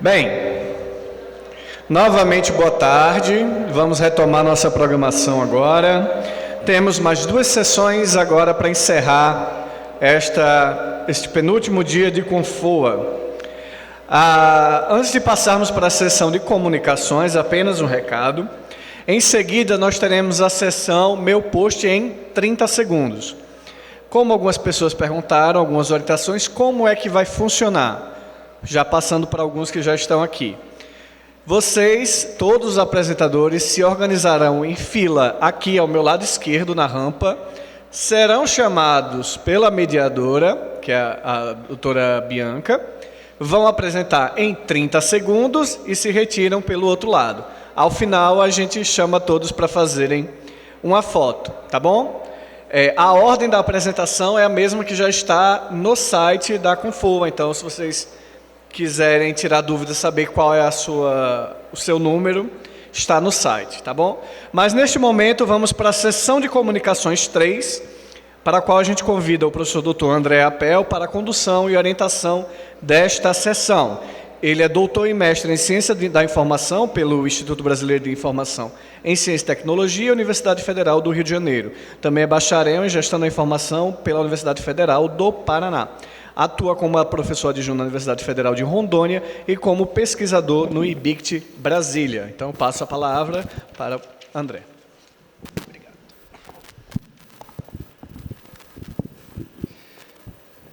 Bem, novamente boa tarde, vamos retomar nossa programação agora. Temos mais 2 sessões agora para encerrar este penúltimo dia de Confoa. Antes de passarmos para a sessão de comunicações, apenas um recado. Em seguida, nós teremos a sessão Meu Post em 30 segundos. Como algumas pessoas perguntaram, algumas orientações, como é que vai funcionar? Já passando para alguns que já estão aqui. Vocês, todos os apresentadores, se organizarão em fila aqui ao meu lado esquerdo, na rampa, serão chamados pela mediadora, que é a doutora Bianca, vão apresentar em 30 segundos e se retiram pelo outro lado. Ao final, a gente chama todos para fazerem uma foto, tá bom? A ordem da apresentação é a mesma que já está no site da Confoa, então se vocês quiserem tirar dúvidas, saber qual é o seu número, está no site, tá bom? Mas neste momento vamos para a sessão de comunicações 3, para a qual a gente convida o professor Dr. André Apel para a condução e orientação desta sessão. Ele é doutor e mestre em Ciência da Informação pelo Instituto Brasileiro de Informação em Ciência e Tecnologia, Universidade Federal do Rio de Janeiro. Também é bacharel em Gestão da Informação pela Universidade Federal do Paraná. Atua como professor adjunto na Universidade Federal de Rondônia e como pesquisador no IBICT Brasília. Então, passo a palavra para André. Obrigado.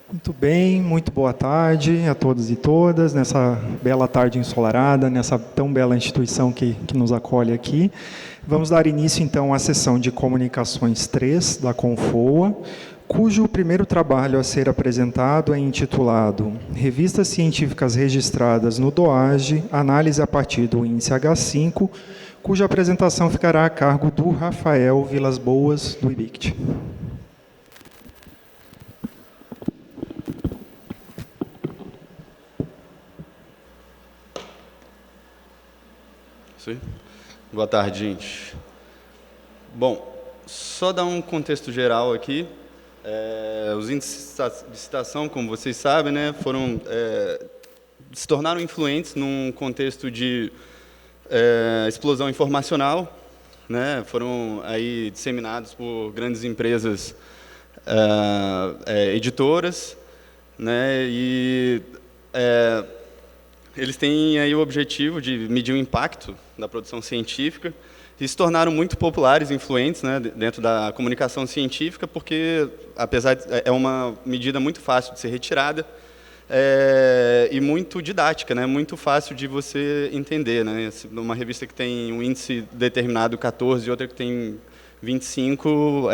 Muito bem, muito boa tarde a todos e todas, nessa bela tarde ensolarada, nessa tão bela instituição que nos acolhe aqui. Vamos dar início, então, à sessão de comunicações 3 da Confoa, cujo primeiro trabalho a ser apresentado é intitulado Revistas Científicas Registradas no DOAGE, análise a partir do índice H5, cuja apresentação ficará a cargo do Rafael Vilas Boas, do IBICT. Sim. Boa tarde, gente. Bom, só dar um contexto geral aqui. Os índices de citação, como vocês sabem, né, se tornaram influentes num contexto de explosão informacional, né, foram aí disseminados por grandes empresas editoras, né, e eles têm aí o objetivo de medir o impacto da produção científica e se tornaram muito populares, influentes, né, dentro da comunicação científica, porque, apesar de é uma medida muito fácil de ser retirada e muito didática, né, muito fácil de você entender, né, uma revista que tem um índice determinado 14 e outra que tem 25,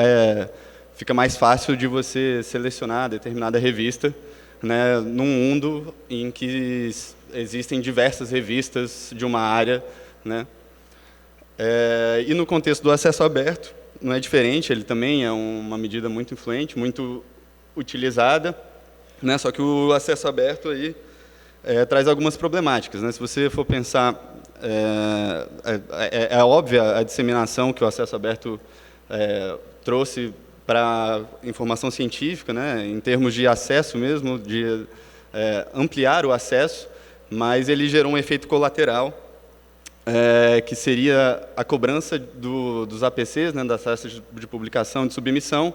fica mais fácil de você selecionar determinada revista, né, num mundo em que existem diversas revistas de uma área, né. E no contexto do acesso aberto, não é diferente, ele também é uma medida muito influente, muito utilizada, né? Só que o acesso aberto aí traz algumas problemáticas, né? Se você for pensar, é óbvia a disseminação que o acesso aberto trouxe para a informação científica, né? Em termos de acesso mesmo, de ampliar o acesso, mas ele gerou um efeito colateral, que seria a cobrança dos APCs, né, das taxas de publicação de submissão,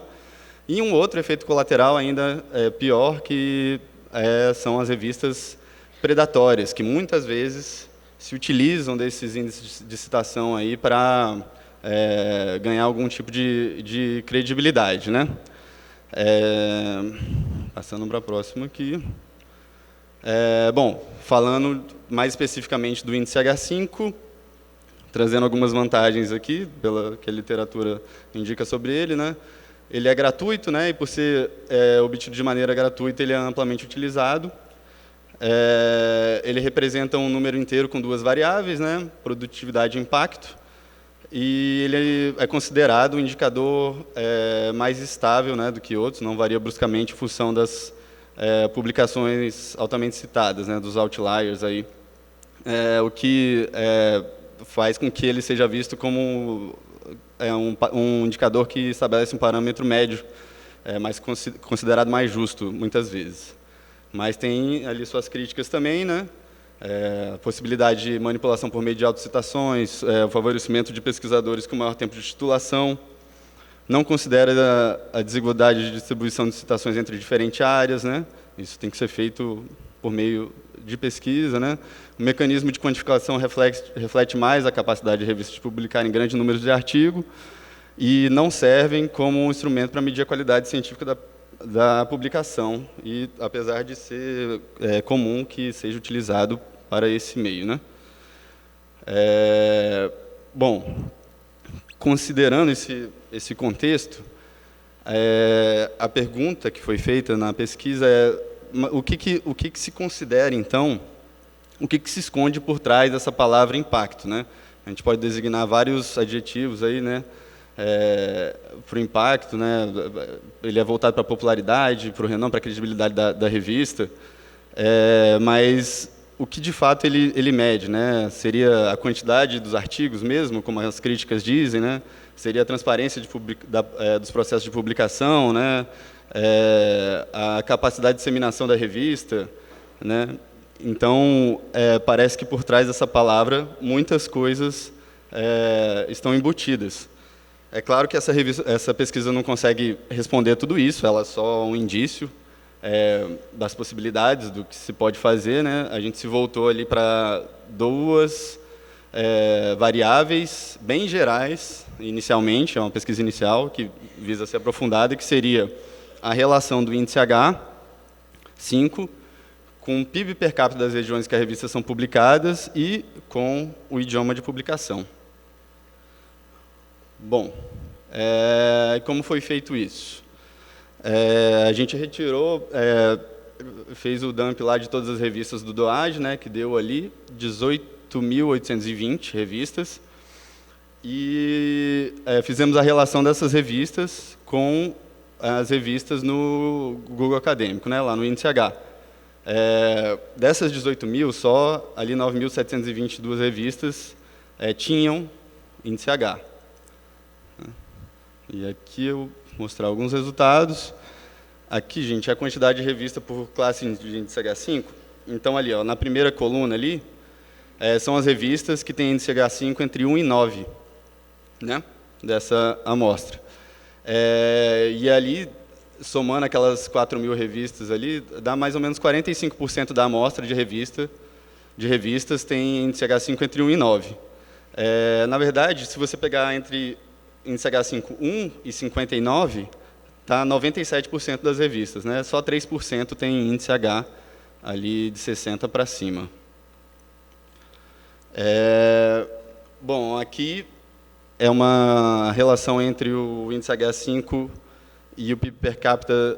e um outro efeito colateral ainda pior, que são as revistas predatórias, que muitas vezes se utilizam desses índices de citação aí para ganhar algum tipo de credibilidade, né? Passando para a próxima aqui. Bom, falando mais especificamente do índice H5, trazendo algumas vantagens aqui, pela que a literatura indica sobre ele, né? Ele é gratuito, né? E por ser obtido de maneira gratuita, ele é amplamente utilizado. Ele representa um número inteiro com 2 variáveis, né? Produtividade e impacto. E ele é considerado um indicador mais estável, né, do que outros, não varia bruscamente em função das publicações altamente citadas, né, dos outliers aí, o que faz com que ele seja visto como um indicador que estabelece um parâmetro médio, mas considerado mais justo muitas vezes. Mas tem ali suas críticas também, né? a possibilidade de manipulação por meio de autocitações, o favorecimento de pesquisadores com maior tempo de titulação, não considera a desigualdade de distribuição de citações entre diferentes áreas, né? Isso tem que ser feito por meio de pesquisa, né? O mecanismo de quantificação reflete mais a capacidade de revistas de publicar em grandes números de artigos e não servem como um instrumento para medir a qualidade científica da publicação, e apesar de ser comum que seja utilizado para esse meio, né? Bom, considerando esse contexto, a pergunta que foi feita na pesquisa é o que se considera, então, o que se esconde por trás dessa palavra impacto, né? A gente pode designar vários adjetivos aí, né? Para o impacto, né? Ele é voltado para a popularidade, para o renome, para a credibilidade da revista, mas o que de fato ele mede, né? Seria a quantidade dos artigos mesmo, como as críticas dizem, né? Seria a transparência dos processos de publicação, né? A capacidade de disseminação da revista, né? Então, parece que por trás dessa palavra muitas coisas estão embutidas. É claro que essa pesquisa não consegue responder tudo isso, ela é só um indício das possibilidades do que se pode fazer, né? A gente se voltou ali para duas variáveis bem gerais, inicialmente, é uma pesquisa inicial que visa ser aprofundada, que seria a relação do índice H5 com o PIB per capita das regiões que as revistas são publicadas e com o idioma de publicação. Bom, como foi feito isso? A gente retirou, fez o dump lá de todas as revistas do DOAJ, né, que deu ali 18.820 revistas, e fizemos a relação dessas revistas com as revistas no Google Acadêmico, né, lá no índice H. Dessas 18.000, só ali 9.722 revistas tinham índice H. E aqui eu vou mostrar alguns resultados. Aqui, gente, a quantidade de revista por classe de índice H5. Então, ali, ó, na primeira coluna ali, são as revistas que têm índice H5 entre 1 e 9, né, dessa amostra. E ali, somando aquelas 4.000 revistas ali, dá mais ou menos 45% da amostra de revistas tem índice H5 entre 1 e 9. Na verdade, se você pegar entre índice H5 1 e 59, está 97% das revistas, né? Só 3% tem índice H ali de 60 para cima. Bom, aqui é uma relação entre o índice H5 e o PIB per capita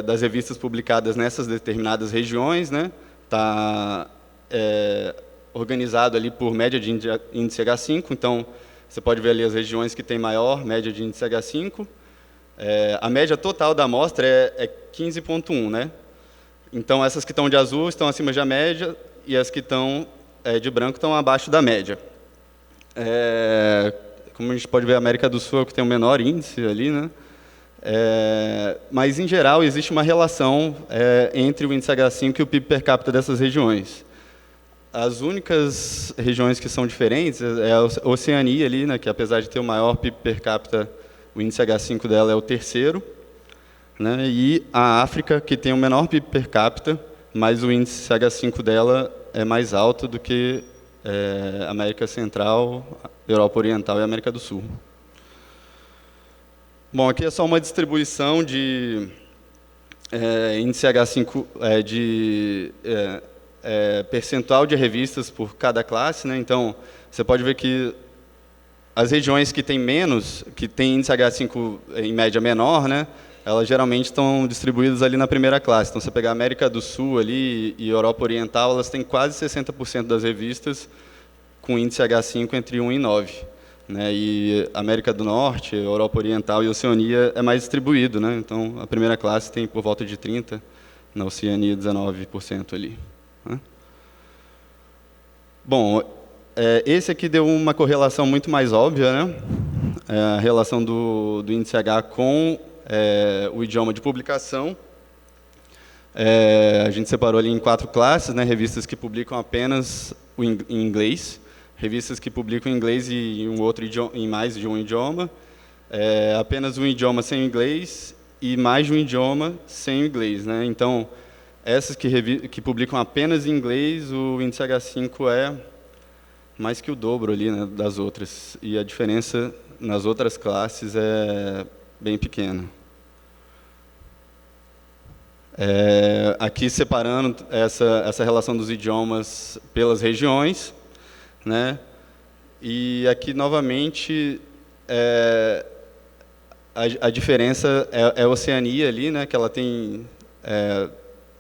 das revistas publicadas nessas determinadas regiões, né? Está organizado ali por média de índice H5, então você pode ver ali as regiões que têm maior média de índice H5. A média total da amostra é 15,1, né? Então, essas que estão de azul estão acima da média e as que estão de branco estão abaixo da média. Como a gente pode ver, a América do Sul é o que tem o menor índice ali, né? Mas, em geral, existe uma relação entre o índice H5 e o PIB per capita dessas regiões. As únicas regiões que são diferentes é a Oceania, ali, né, que apesar de ter o maior PIB per capita, o índice H5 dela é o terceiro, né, e a África, que tem o menor PIB per capita, mas o índice H5 dela é mais alto do que a América Central, Europa Oriental e América do Sul. Bom, aqui é só uma distribuição de índice H5 percentual de revistas por cada classe, né? Então, você pode ver que as regiões que têm menos, que têm índice H5 em média menor, né? Elas geralmente estão distribuídas ali na primeira classe. Então, você pegar a América do Sul ali e Europa Oriental, elas têm quase 60% das revistas com índice H5 entre 1 e 9. Né? E América do Norte, Europa Oriental e Oceania é mais distribuído, né? Então, a primeira classe tem por volta de 30%, na Oceania 19% ali. Bom, esse aqui deu uma correlação muito mais óbvia, né? A relação do índice H com o idioma de publicação. A gente separou ali em 4 classes, né? Revistas que publicam apenas em inglês, revistas que publicam em inglês e em mais de um idioma, apenas um idioma sem inglês e mais de um idioma sem inglês, né? Então, essas que publicam apenas em inglês, o índice H5 é mais que o dobro ali, né, das outras. E a diferença nas outras classes é bem pequena. Aqui separando essa relação dos idiomas pelas regiões, né? E aqui novamente a diferença é a Oceania ali, né? Que ela tem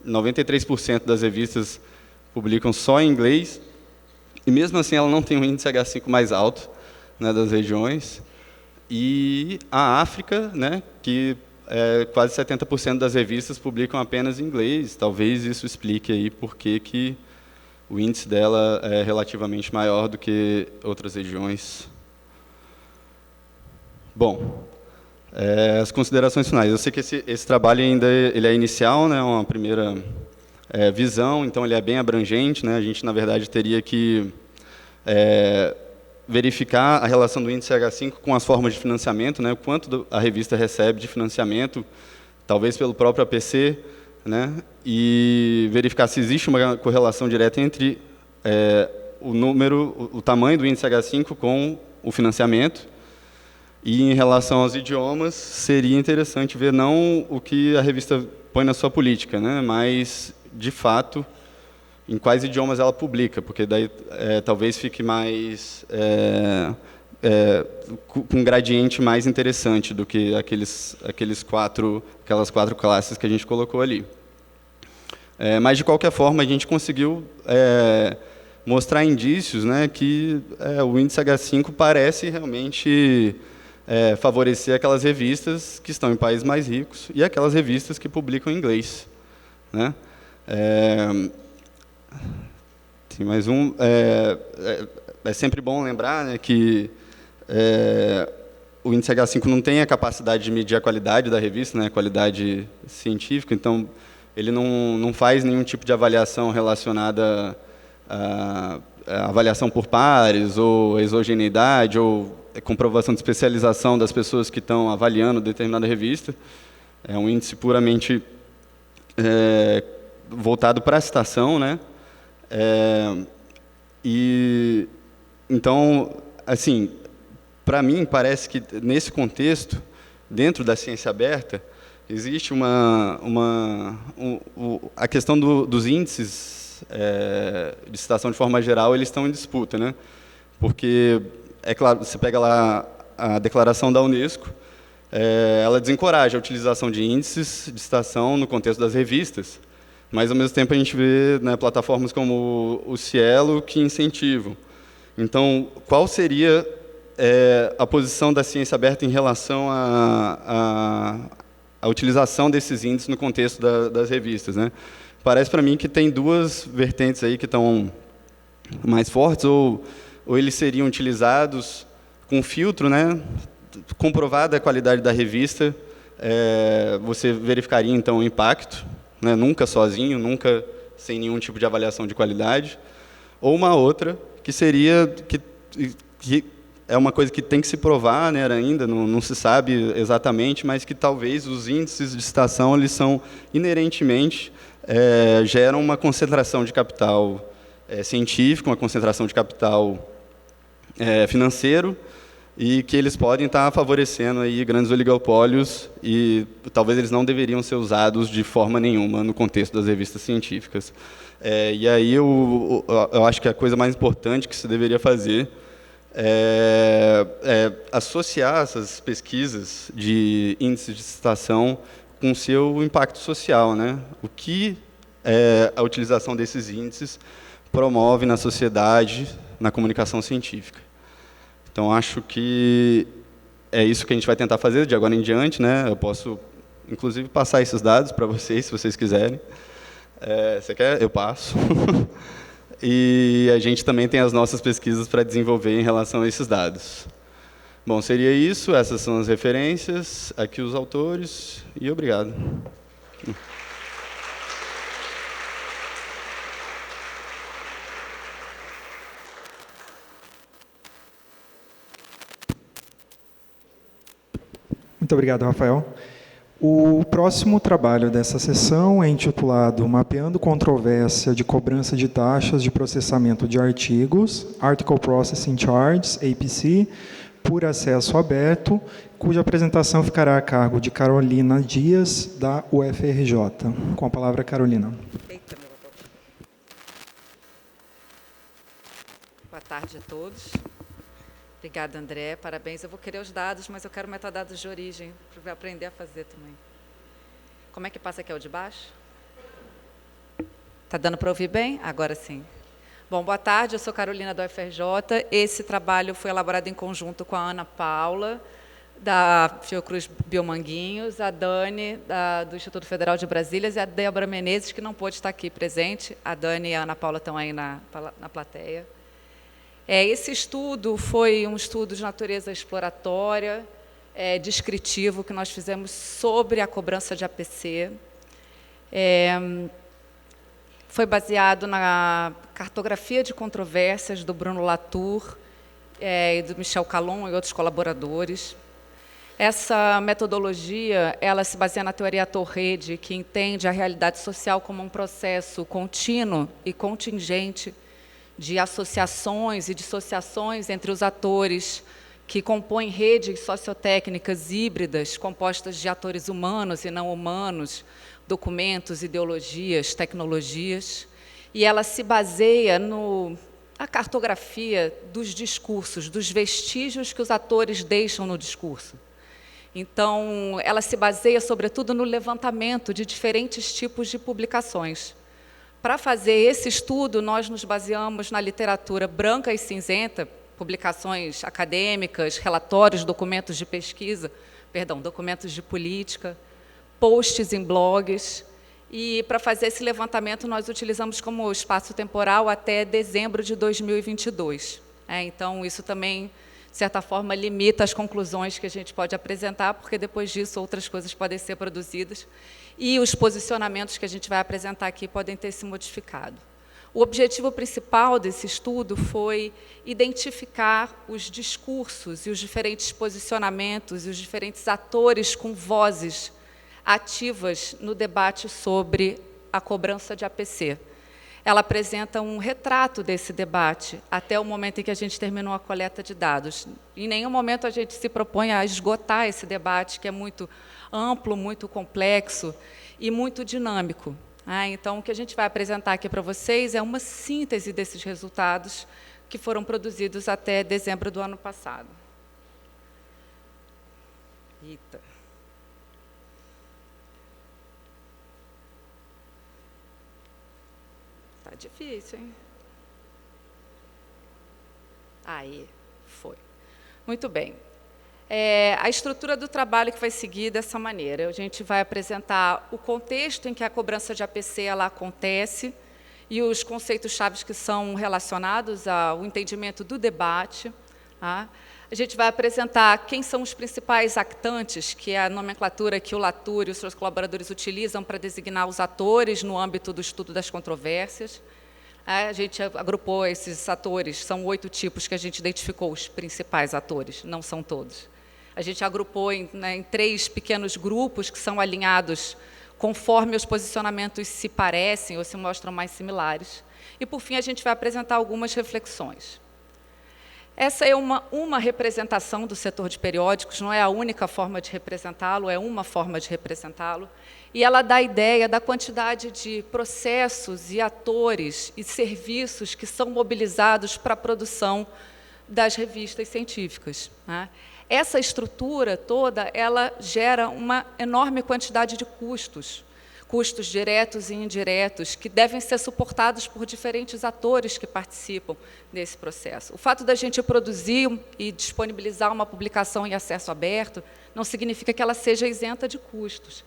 93% das revistas publicam só em inglês, e mesmo assim ela não tem um índice H5 mais alto, né, das regiões. E a África, né, que quase 70% das revistas publicam apenas em inglês. Talvez isso explique aí por que o índice dela é relativamente maior do que outras regiões. Bom, as considerações finais. Eu sei que esse trabalho ainda ele é inicial, né, uma primeira visão, então ele é bem abrangente, né? A gente, na verdade, teria que verificar a relação do índice H5 com as formas de financiamento, né? O quanto a revista recebe de financiamento, talvez pelo próprio APC, né? E verificar se existe uma correlação direta entre o tamanho do índice H5 com o financiamento. E em relação aos idiomas, seria interessante ver não o que a revista põe na sua política, né? Mas, de fato, em quais idiomas ela publica, porque daí talvez fique mais com um gradiente mais interessante do que aquelas 4 classes que a gente colocou ali. Mas, de qualquer forma, a gente conseguiu mostrar indícios, né, que o índice H5 parece realmente favorecer aquelas revistas que estão em países mais ricos e aquelas revistas que publicam em inglês, né? Tem mais um. É sempre bom lembrar, né, que o índice H5 não tem a capacidade de medir a qualidade da revista, né, a qualidade científica, então ele não faz nenhum tipo de avaliação relacionada à avaliação por pares, ou exogeneidade, ou comprovação de especialização das pessoas que estão avaliando determinada revista. É um índice puramente voltado para a citação, né? E então, assim, para mim parece que nesse contexto, dentro da ciência aberta, existe a questão dos índices de citação de forma geral, eles estão em disputa, né? Porque é claro, você pega lá a declaração da Unesco, ela desencoraja a utilização de índices de citação no contexto das revistas, mas, ao mesmo tempo, a gente vê, né, plataformas como o Cielo que incentivam. Então, qual seria a posição da ciência aberta em relação à utilização desses índices no contexto das revistas, né? Parece para mim que tem 2 vertentes aí que estão mais fortes, ou eles seriam utilizados com filtro, né? Comprovada a qualidade da revista, você verificaria então o impacto, né? Nunca sozinho, nunca sem nenhum tipo de avaliação de qualidade, ou uma outra que seria que é uma coisa que tem que se provar, né? Ainda não se sabe exatamente, mas que talvez os índices de citação eles são inerentemente geram uma concentração de capital científico, uma concentração de capital financeiro, e que eles podem estar favorecendo aí grandes oligopólios, e talvez eles não deveriam ser usados de forma nenhuma no contexto das revistas científicas. E aí eu acho que a coisa mais importante que se deveria fazer é associar essas pesquisas de índices de citação com seu impacto social, né? O que a utilização desses índices promove na sociedade, na comunicação científica. Então, acho que é isso que a gente vai tentar fazer de agora em diante, né? Eu posso, inclusive, passar esses dados para vocês, se vocês quiserem. Você quer? Eu passo. E a gente também tem as nossas pesquisas para desenvolver em relação a esses dados. Bom, seria isso. Essas são as referências, aqui os autores, e obrigado. Muito obrigado, Rafael. O próximo trabalho dessa sessão é intitulado Mapeando controvérsia de cobrança de taxas de processamento de artigos, Article Processing Charges, APC, por acesso aberto, cuja apresentação ficará a cargo de Carolina Dias, da UFRJ. Com a palavra, Carolina. Eita, meu avô. Boa tarde a todos. Obrigada, André. Parabéns. Eu vou querer os dados, mas eu quero metadados de origem, para aprender a fazer também. Como é que passa aqui? É o de baixo? Está dando para ouvir bem? Agora sim. Bom, boa tarde. Eu sou Carolina, da UFRJ. Esse trabalho foi elaborado em conjunto com a Ana Paula, da Fiocruz Biomanguinhos, a Dani, do Instituto Federal de Brasília, e a Débora Menezes, que não pôde estar aqui presente. A Dani e a Ana Paula estão aí na plateia. Esse estudo foi um estudo de natureza exploratória, descritivo, que nós fizemos sobre a cobrança de APC. Foi baseado na cartografia de controvérsias do Bruno Latour e do Michel Calon e outros colaboradores. Essa metodologia, ela se baseia na teoria Torrede, que entende a realidade social como um processo contínuo e contingente de associações e dissociações entre os atores que compõem redes sociotécnicas híbridas, compostas de atores humanos e não humanos, documentos, ideologias, tecnologias, e ela se baseia na cartografia dos discursos, dos vestígios que os atores deixam no discurso. Então, ela se baseia, sobretudo, no levantamento de diferentes tipos de publicações. Para fazer esse estudo, nós nos baseamos na literatura branca e cinzenta, publicações acadêmicas, relatórios, documentos de pesquisa, documentos de política, posts em blogs. E, para fazer esse levantamento, nós utilizamos como espaço temporal até dezembro de 2022. Então, isso também, de certa forma, limita as conclusões que a gente pode apresentar, porque, depois disso, outras coisas podem ser produzidas e os posicionamentos que a gente vai apresentar aqui podem ter se modificado. O objetivo principal desse estudo foi identificar os discursos e os diferentes posicionamentos e os diferentes atores com vozes ativas no debate sobre a cobrança de APC. Ela apresenta um retrato desse debate até o momento em que a gente terminou a coleta de dados. Em nenhum momento a gente se propõe a esgotar esse debate, que é muito amplo, muito complexo e muito dinâmico. Então, o que a gente vai apresentar aqui para vocês é uma síntese desses resultados que foram produzidos até dezembro do ano passado. Eita. Tá difícil, hein? Aí, foi. Muito bem. A estrutura do trabalho que vai seguir dessa maneira. A gente vai apresentar o contexto em que a cobrança de APC ela acontece e os conceitos-chave que são relacionados ao entendimento do debate. A gente vai apresentar quem são os principais actantes, que é a nomenclatura que o Latour e os seus colaboradores utilizam para designar os atores no âmbito do estudo das controvérsias. A gente agrupou esses atores, são 8 tipos que a gente identificou, os principais atores, não são todos. A gente agrupou em 3 pequenos grupos que são alinhados conforme os posicionamentos se parecem ou se mostram mais similares. E, por fim, a gente vai apresentar algumas reflexões. Essa é uma representação do setor de periódicos, não é a única forma de representá-lo, é uma forma de representá-lo, e ela dá a ideia da quantidade de processos e atores e serviços que são mobilizados para a produção das revistas científicas. Essa estrutura toda, ela gera uma enorme quantidade de custos diretos e indiretos, que devem ser suportados por diferentes atores que participam desse processo. O fato da gente produzir e disponibilizar uma publicação em acesso aberto não significa que ela seja isenta de custos.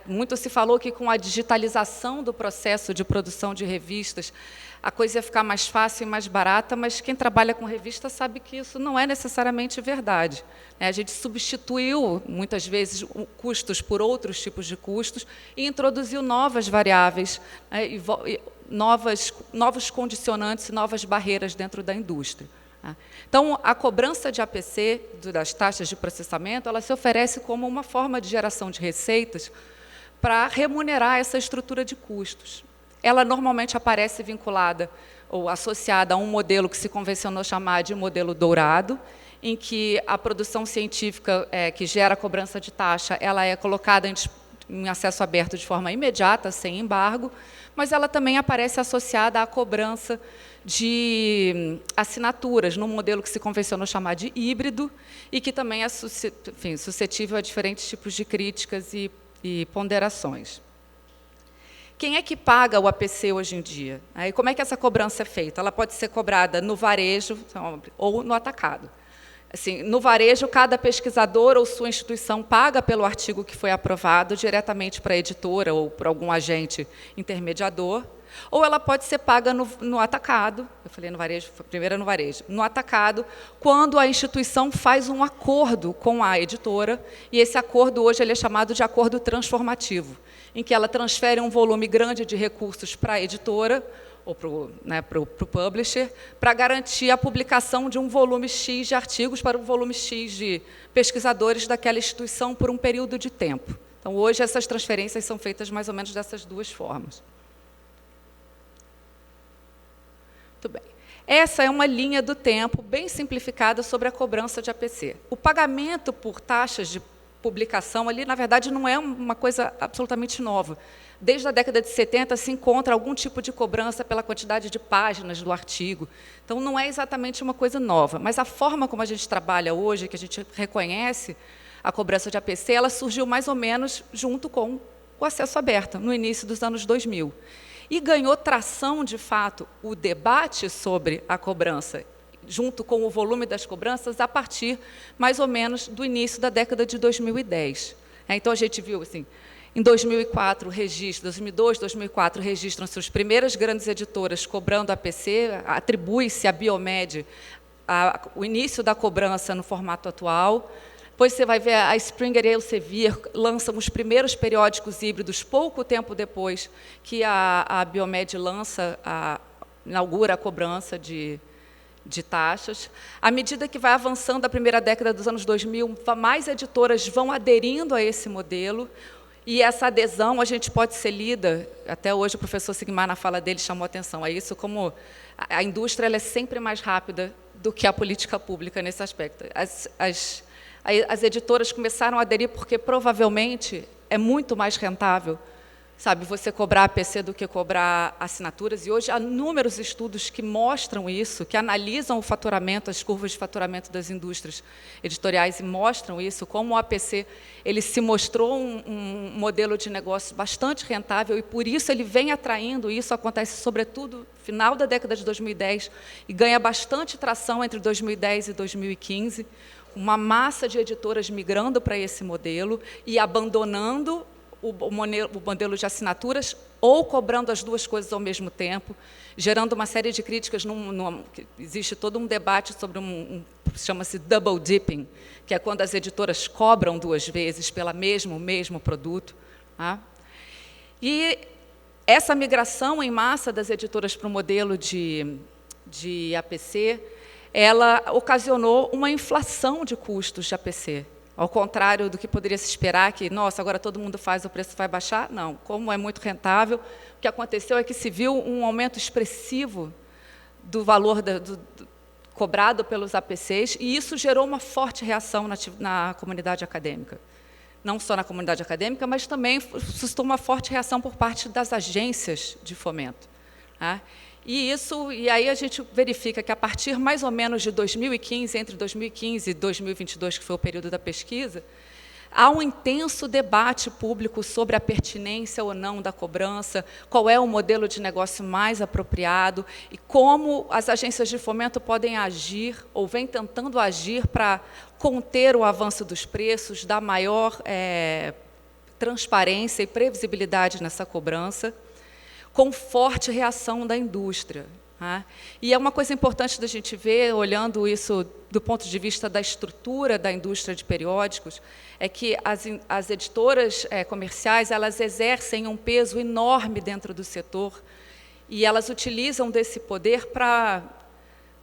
Muito se falou que, com a digitalização do processo de produção de revistas, a coisa ia ficar mais fácil e mais barata, mas quem trabalha com revista sabe que isso não é necessariamente verdade. A gente substituiu, muitas vezes, custos por outros tipos de custos e introduziu novas variáveis, novos condicionantes e novas barreiras dentro da indústria. Então, a cobrança de APC, das taxas de processamento, ela se oferece como uma forma de geração de receitas para remunerar essa estrutura de custos. Ela normalmente aparece vinculada ou associada a um modelo que se convencionou chamar de modelo dourado, em que a produção científica que gera a cobrança de taxa, ela é colocada em acesso aberto de forma imediata, sem embargo, mas ela também aparece associada à cobrança de assinaturas, num modelo que se convencionou chamar de híbrido, e que também é suscetível a diferentes tipos de críticas e ponderações. Quem é que paga o APC hoje em dia? E como é que essa cobrança é feita? Ela pode ser cobrada no varejo ou no atacado. Assim, no varejo, cada pesquisador ou sua instituição paga pelo artigo que foi aprovado diretamente para a editora ou para algum agente intermediador, ou ela pode ser paga no atacado, eu falei no varejo, primeiro no varejo, no atacado, quando a instituição faz um acordo com a editora, e esse acordo hoje ele é chamado de acordo transformativo, em que ela transfere um volume grande de recursos para a editora, ou para o publisher, para garantir a publicação de um volume X de artigos para um volume X de pesquisadores daquela instituição por um período de tempo. Então, hoje, essas transferências são feitas mais ou menos dessas duas formas. Muito bem. Essa é uma linha do tempo bem simplificada sobre a cobrança de APC. O pagamento por taxas de publicação ali, na verdade, não é uma coisa absolutamente nova. Desde a década de 70 se encontra algum tipo de cobrança pela quantidade de páginas do artigo. Então, não é exatamente uma coisa nova. Mas a forma como a gente trabalha hoje, que a gente reconhece a cobrança de APC, ela surgiu mais ou menos junto com o acesso aberto, no início dos anos 2000. E ganhou tração, de fato, o debate sobre a cobrança, junto com o volume das cobranças, a partir, mais ou menos, do início da década de 2010. Então, a gente viu, assim, em 2004, 2002, 2004, registram-se as primeiras grandes editoras cobrando APC, atribui-se à Biomed o início da cobrança no formato atual. Depois você vai ver a Springer e a Elsevier lançam os primeiros periódicos híbridos pouco tempo depois que a Biomed inaugura a cobrança de taxas. À medida que vai avançando a primeira década dos anos 2000, mais editoras vão aderindo a esse modelo, e essa adesão a gente pode ser lida, até hoje o professor Sigmar, na fala dele, chamou atenção a isso, como a indústria ela é sempre mais rápida do que a política pública nesse aspecto. As editoras começaram a aderir porque, provavelmente, é muito mais rentável, sabe, você cobrar APC do que cobrar assinaturas, e hoje há inúmeros estudos que mostram isso, que analisam o faturamento, as curvas de faturamento das indústrias editoriais e mostram isso, como o APC ele se mostrou um modelo de negócio bastante rentável e, por isso, ele vem atraindo, isso acontece, sobretudo, no final da década de 2010 e ganha bastante tração entre 2010 e 2015, uma massa de editoras migrando para esse modelo e abandonando o modelo de assinaturas ou cobrando as duas coisas ao mesmo tempo, gerando uma série de críticas. Existe todo um debate sobre chama-se double dipping, que é quando as editoras cobram duas vezes pelo mesmo produto. Tá? E essa migração em massa das editoras para o modelo de APC, ela ocasionou uma inflação de custos de APC. Ao contrário do que poderia se esperar, que, nossa, agora todo mundo faz, o preço vai baixar. Não, como é muito rentável, o que aconteceu é que se viu um aumento expressivo do valor cobrado pelos APCs, e isso gerou uma forte reação na comunidade acadêmica. Não só na comunidade acadêmica, mas também suscitou uma forte reação por parte das agências de fomento. Tá? E aí a gente verifica que, a partir mais ou menos de 2015, entre 2015 e 2022, que foi o período da pesquisa, há um intenso debate público sobre a pertinência ou não da cobrança, qual é o modelo de negócio mais apropriado e como as agências de fomento podem agir, ou vêm tentando agir, para conter o avanço dos preços, dar maior transparência e previsibilidade nessa cobrança, com forte reação da indústria. Tá? E é uma coisa importante da gente ver, olhando isso do ponto de vista da estrutura da indústria de periódicos, é que as editoras comerciais elas exercem um peso enorme dentro do setor, e elas utilizam desse poder para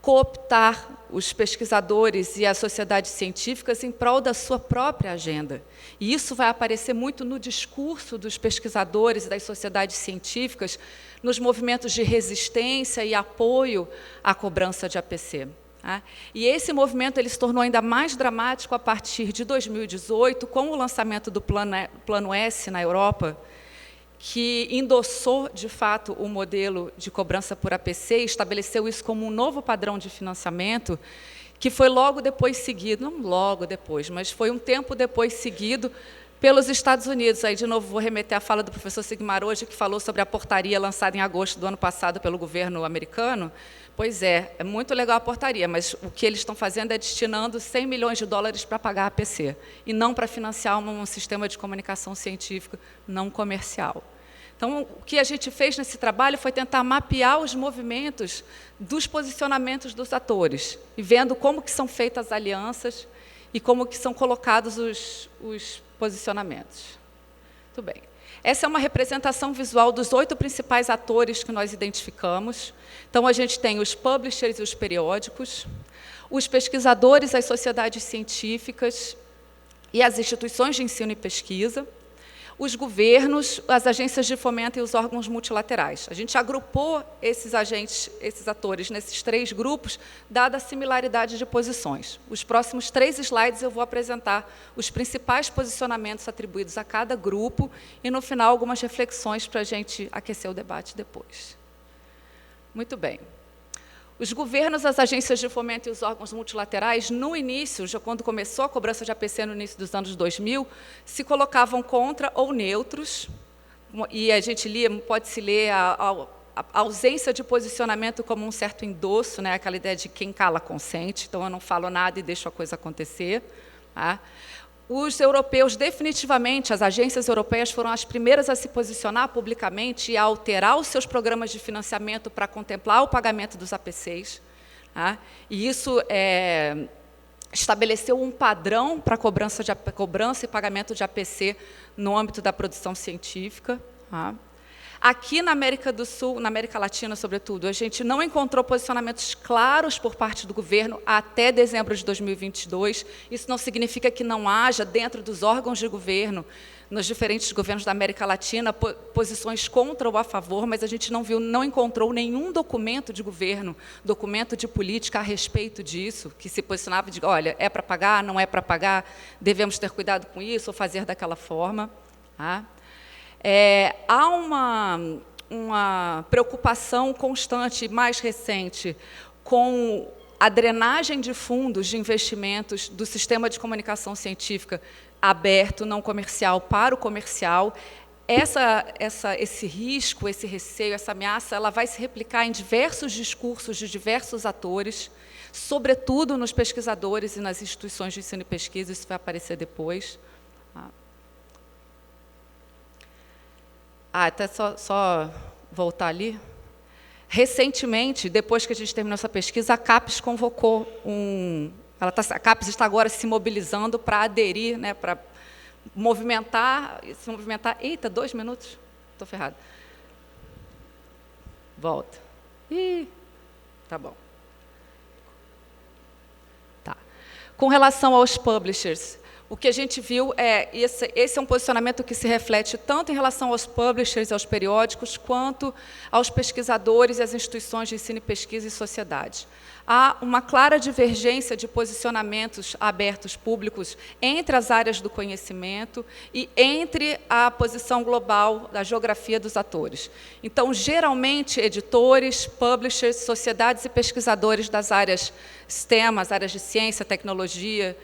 cooptar os pesquisadores e as sociedades científicas em prol da sua própria agenda. E isso vai aparecer muito no discurso dos pesquisadores e das sociedades científicas, nos movimentos de resistência e apoio à cobrança de APC. E esse movimento ele se tornou ainda mais dramático a partir de 2018, com o lançamento do Plano S na Europa, que endossou, de fato, o modelo de cobrança por APC e estabeleceu isso como um novo padrão de financiamento, que foi logo depois seguido, não logo depois, mas foi um tempo depois seguido pelos Estados Unidos. Aí, de novo, vou remeter à fala do professor Sigmar hoje, que falou sobre a portaria lançada em agosto do ano passado pelo governo americano. Pois é muito legal a portaria, mas o que eles estão fazendo é destinando $100 milhões para pagar a APC, e não para financiar um sistema de comunicação científica não comercial. Então, o que a gente fez nesse trabalho foi tentar mapear os movimentos dos posicionamentos dos atores, e vendo como que são feitas as alianças e como que são colocados os posicionamentos. Muito bem. Essa é uma representação visual dos 8 principais atores que nós identificamos. Então, a gente tem os publishers e os periódicos, os pesquisadores, as sociedades científicas e as instituições de ensino e pesquisa, os governos, as agências de fomento e os órgãos multilaterais. A gente agrupou esses atores, nesses 3 grupos, dada a similaridade de posições. Os próximos 3 slides eu vou apresentar os principais posicionamentos atribuídos a cada grupo e, no final, algumas reflexões para a gente aquecer o debate depois. Muito bem. Os governos, as agências de fomento e os órgãos multilaterais, no início, já quando começou a cobrança de APC no início dos anos 2000, se colocavam contra ou neutros, e a gente pode-se ler a ausência de posicionamento como um certo endosso, né, aquela ideia de quem cala consente, então eu não falo nada e deixo a coisa acontecer. Tá? Os europeus, definitivamente, as agências europeias foram as primeiras a se posicionar publicamente e a alterar os seus programas de financiamento para contemplar o pagamento dos APCs. Tá? E isso estabeleceu um padrão para cobrança e pagamento de APC no âmbito da produção científica. Tá? Aqui na América do Sul, na América Latina, sobretudo, a gente não encontrou posicionamentos claros por parte do governo até dezembro de 2022. Isso não significa que não haja, dentro dos órgãos de governo, nos diferentes governos da América Latina, posições contra ou a favor, mas a gente não encontrou nenhum documento de governo, documento de política a respeito disso, que se posicionava de, olha, é para pagar, não é para pagar, devemos ter cuidado com isso ou fazer daquela forma. Tá? Há uma preocupação constante, mais recente, com a drenagem de fundos de investimentos do sistema de comunicação científica aberto, não comercial, para o comercial. Esse risco, esse receio, essa ameaça, ela vai se replicar em diversos discursos de diversos atores, sobretudo nos pesquisadores e nas instituições de ensino e pesquisa, isso vai aparecer depois. Até só voltar ali. Recentemente, depois que a gente terminou essa pesquisa, a CAPES convocou a CAPES está agora se mobilizando para aderir, né, para se movimentar. Eita, 2 minutos? Estou ferrado. Volta. Tá bom. Tá. Com relação aos publishers, o que a gente viu esse é um posicionamento que se reflete tanto em relação aos publishers, aos periódicos, quanto aos pesquisadores e às instituições de ensino e pesquisa e sociedade. Há uma clara divergência de posicionamentos abertos públicos entre as áreas do conhecimento e entre a posição global da geografia dos atores. Então, geralmente, editores, publishers, sociedades e pesquisadores das áreas STEM, as áreas de ciência, tecnologia,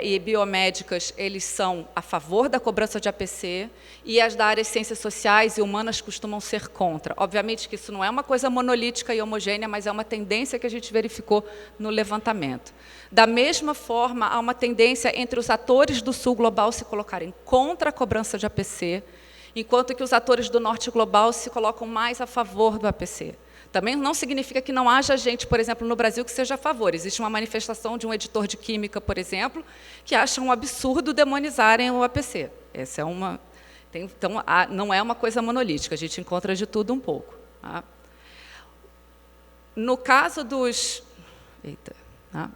e biomédicas, eles são a favor da cobrança de APC, e as da área de ciências sociais e humanas costumam ser contra. Obviamente que isso não é uma coisa monolítica e homogênea, mas é uma tendência que a gente verificou no levantamento. Da mesma forma, há uma tendência entre os atores do Sul global se colocarem contra a cobrança de APC, enquanto que os atores do Norte global se colocam mais a favor do APC. Também não significa que não haja gente, por exemplo, no Brasil, que seja a favor. Existe uma manifestação de um editor de química, por exemplo, que acha um absurdo demonizarem o APC. Essa é então, não é uma coisa monolítica, a gente encontra de tudo um pouco. Tá? No caso dos... Eita, tá?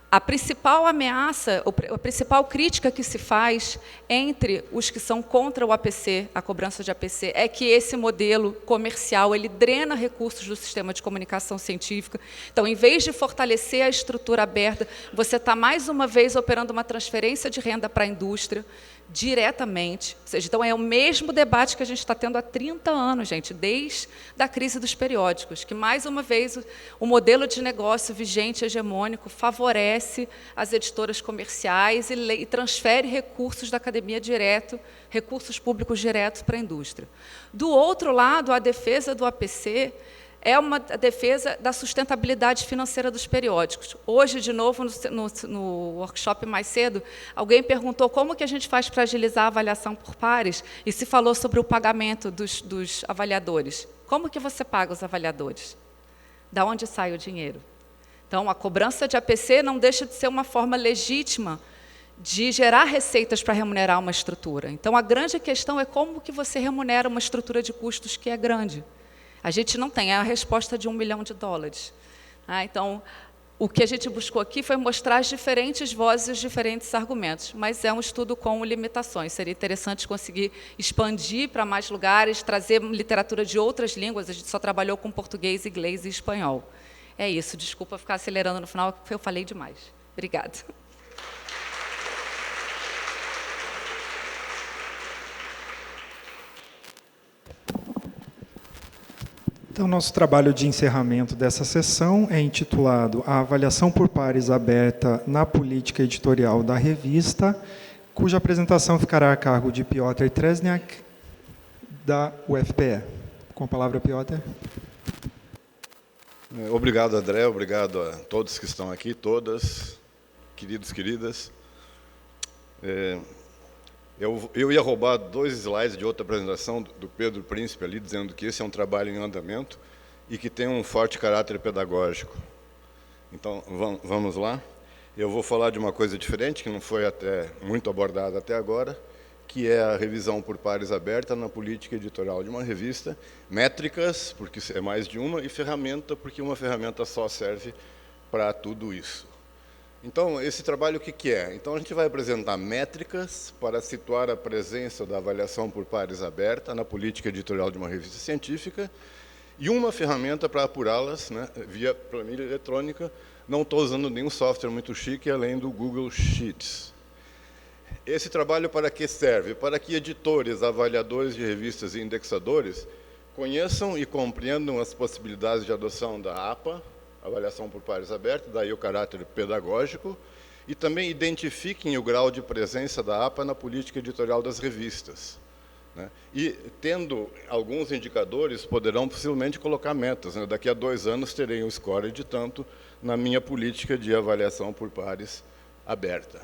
A principal ameaça, a principal crítica que se faz entre os que são contra o APC, a cobrança de APC, é que esse modelo comercial ele drena recursos do sistema de comunicação científica. Então, em vez de fortalecer a estrutura aberta, você está, mais uma vez, operando uma transferência de renda para a indústria, diretamente. Ou seja, então, é o mesmo debate que a gente está tendo há 30 anos, gente, desde a crise dos periódicos, que, mais uma vez, o modelo de negócio vigente, hegemônico, favorece as editoras comerciais e transfere recursos da academia direto, recursos públicos diretos para a indústria. Do outro lado, a defesa do APC é uma defesa da sustentabilidade financeira dos periódicos. Hoje, de novo, no workshop mais cedo, alguém perguntou como que a gente faz para agilizar a avaliação por pares, e se falou sobre o pagamento dos avaliadores. Como que você paga os avaliadores? Da onde sai o dinheiro? Então, a cobrança de APC não deixa de ser uma forma legítima de gerar receitas para remunerar uma estrutura. Então, a grande questão é como que você remunera uma estrutura de custos que é grande. A gente não tem a resposta de $1 milhão. Então, o que a gente buscou aqui foi mostrar as diferentes vozes e os diferentes argumentos, mas é um estudo com limitações. Seria interessante conseguir expandir para mais lugares, trazer literatura de outras línguas. A gente só trabalhou com português, inglês e espanhol. É isso, desculpa ficar acelerando no final, porque eu falei demais. Obrigada. Então, nosso trabalho de encerramento dessa sessão é intitulado A Avaliação por Pares Aberta na Política Editorial da Revista, cuja apresentação ficará a cargo de Piotr Tresniak, da UFPE. Com a palavra, Piotr. Obrigado, André. Obrigado a todos que estão aqui, todas, queridos, queridas. Eu ia roubar 2 slides de outra apresentação do Pedro Príncipe ali, dizendo que esse é um trabalho em andamento e que tem um forte caráter pedagógico. Então, vamos lá. Eu vou falar de uma coisa diferente, que não foi até muito abordada até agora, que é a revisão por pares aberta na política editorial de uma revista, métricas, porque é mais de uma, e ferramenta, porque uma ferramenta só serve para tudo isso. Então, esse trabalho o que é? Então, a gente vai apresentar métricas para situar a presença da avaliação por pares aberta na política editorial de uma revista científica e uma ferramenta para apurá-las, né, via planilha eletrônica. Não estou usando nenhum software muito chique, além do Google Sheets. Esse trabalho para que serve? Para que editores, avaliadores de revistas e indexadores conheçam e compreendam as possibilidades de adoção da APA, avaliação por pares aberta, daí o caráter pedagógico, e também identifiquem o grau de presença da APA na política editorial das revistas, né? E, tendo alguns indicadores, poderão possivelmente colocar metas, né? Daqui a 2 anos terei um score de tanto na minha política de avaliação por pares aberta.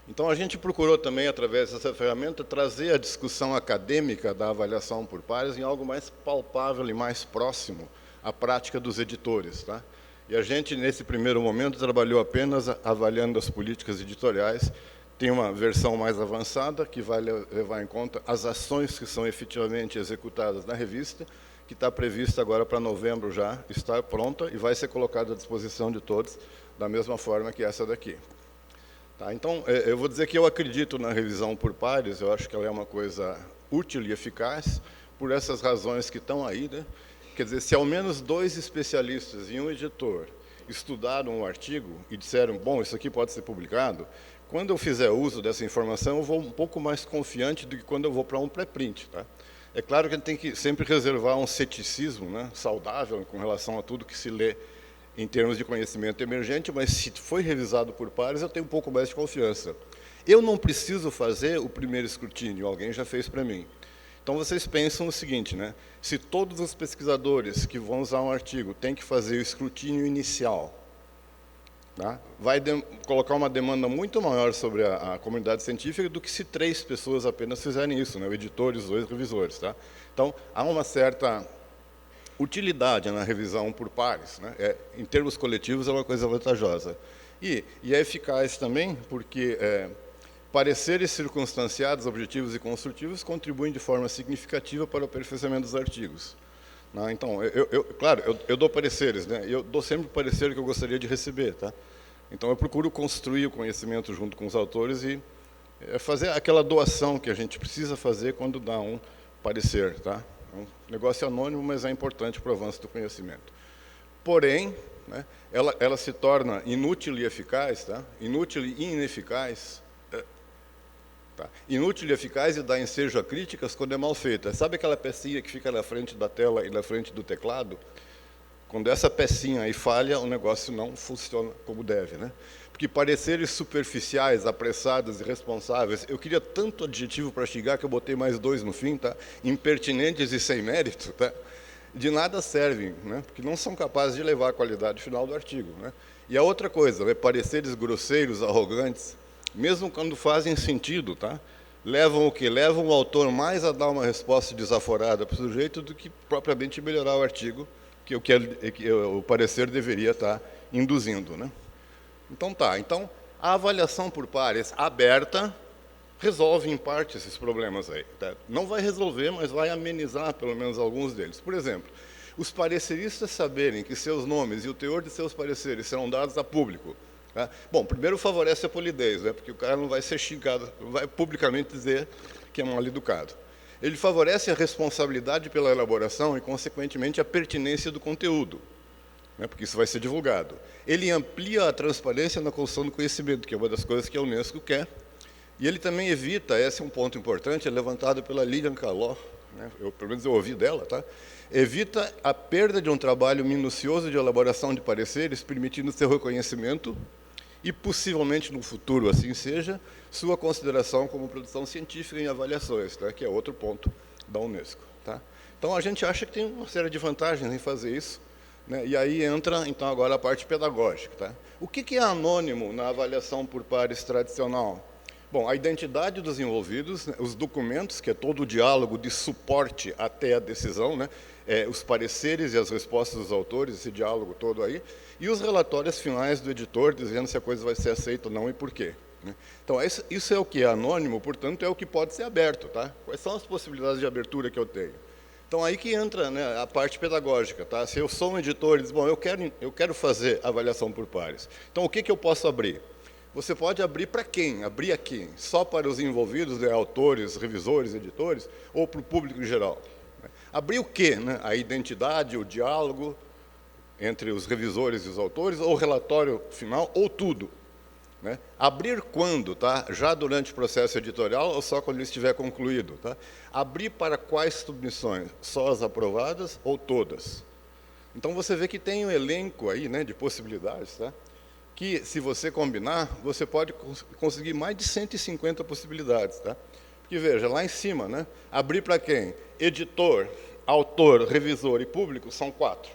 Então, a gente procurou também, através dessa ferramenta, trazer a discussão acadêmica da avaliação por pares em algo mais palpável e mais próximo à prática dos editores, tá? E a gente, nesse primeiro momento, trabalhou apenas avaliando as políticas editoriais. Tem uma versão mais avançada, que vai levar em conta as ações que são efetivamente executadas na revista, que está prevista agora para novembro já, está pronta e vai ser colocada à disposição de todos, da mesma forma que essa daqui. Tá? Então, eu vou dizer que eu acredito na revisão por pares, eu acho que ela é uma coisa útil e eficaz, por essas razões que estão aí, né? Quer dizer, se ao menos 2 especialistas e um editor estudaram um artigo e disseram, bom, isso aqui pode ser publicado, quando eu fizer uso dessa informação, eu vou um pouco mais confiante do que quando eu vou para um pré-print. Tá? É claro que a gente tem que sempre reservar um ceticismo, né, saudável com relação a tudo que se lê em termos de conhecimento emergente, mas se foi revisado por pares, eu tenho um pouco mais de confiança. Eu não preciso fazer o primeiro escrutínio, alguém já fez para mim. Então, vocês pensam o seguinte, né? Se todos os pesquisadores que vão usar um artigo têm que fazer o escrutínio inicial, tá? Vai colocar uma demanda muito maior sobre a comunidade científica do que se 3 pessoas apenas fizerem isso, né? O editor e os 2 revisores. Tá? Então, há uma certa utilidade na revisão por pares, né? Em termos coletivos, é uma coisa vantajosa. E é eficaz também porque pareceres circunstanciados, objetivos e construtivos contribuem de forma significativa para o aperfeiçoamento dos artigos. Não, então, claro, eu dou pareceres, né? Eu dou sempre o parecer que eu gostaria de receber, tá? Então, eu procuro construir o conhecimento junto com os autores e fazer aquela doação que a gente precisa fazer quando dá um parecer, tá? É um negócio anônimo, mas é importante para o avanço do conhecimento. Porém, né, ela se torna inútil e eficaz, tá? Inútil e ineficaz. Tá? Inútil e eficaz e dá ensejo a críticas quando é mal feita. Sabe aquela pecinha que fica na frente da tela e na frente do teclado? Quando essa pecinha aí falha, o negócio não funciona como deve, né? Porque pareceres superficiais, apressados, irresponsáveis, eu queria tanto adjetivo para xingar que eu botei mais 2 no fim, tá? Impertinentes e sem mérito, tá? De nada servem, né? Porque não são capazes de levar a qualidade final do artigo, né? E a outra coisa, né? Pareceres grosseiros, arrogantes, mesmo quando fazem sentido, tá? Levam o quê? Levam o autor mais a dar uma resposta desaforada para o sujeito do que propriamente melhorar o artigo, que o parecer deveria estar induzindo, né? Então tá. Então, a avaliação por pares aberta resolve em parte esses problemas aí, tá? Não vai resolver, mas vai amenizar pelo menos alguns deles. Por exemplo, os pareceristas saberem que seus nomes e o teor de seus pareceres serão dados a público. Tá? Bom, primeiro favorece a polidez, né? Porque o cara não vai ser xingado, não vai publicamente dizer que é mal educado. Ele favorece a responsabilidade pela elaboração e, consequentemente, a pertinência do conteúdo, né? Porque isso vai ser divulgado. Ele amplia a transparência na construção do conhecimento, que é uma das coisas que a Unesco quer. E ele também evita, esse é um ponto importante, é levantado pela Lilian Caló, né? Pelo menos eu ouvi dela, tá? Evita a perda de um trabalho minucioso de elaboração de pareceres, permitindo seu reconhecimento e, possivelmente, no futuro, assim seja, sua consideração como produção científica em avaliações, tá? Que é outro ponto da Unesco. Tá? Então, a gente acha que tem uma série de vantagens em fazer isso, né? E aí entra, então, agora a parte pedagógica. Tá? O que é anônimo na avaliação por pares tradicional? Bom, a identidade dos envolvidos, né? Os documentos, que é todo o diálogo de suporte até a decisão, né? Os pareceres e as respostas dos autores, esse diálogo todo aí, e os relatórios finais do editor, dizendo se a coisa vai ser aceita ou não e por quê. Né? Então, isso é o que é anônimo, portanto, é o que pode ser aberto. Tá? Quais são as possibilidades de abertura que eu tenho? Então, aí que entra, né, a parte pedagógica. Tá? Se eu sou um editor e diz, bom, eu quero fazer avaliação por pares, então o que eu posso abrir? Você pode abrir para quem? Abrir a quem? Só para os envolvidos, né, autores, revisores, editores, ou para o público em geral? Abrir o quê? Né? A identidade, o diálogo entre os revisores e os autores, ou o relatório final, ou tudo. Né? Abrir quando? Tá? Já durante o processo editorial ou só quando ele estiver concluído? Tá? Abrir para quais submissões? Só as aprovadas ou todas? Então, você vê que tem um elenco aí, né, de possibilidades, tá? Que, se você combinar, você pode conseguir mais de 150 possibilidades. Tá? Porque, veja, lá em cima, né, abrir para quem? Editor, autor, revisor e público são 4.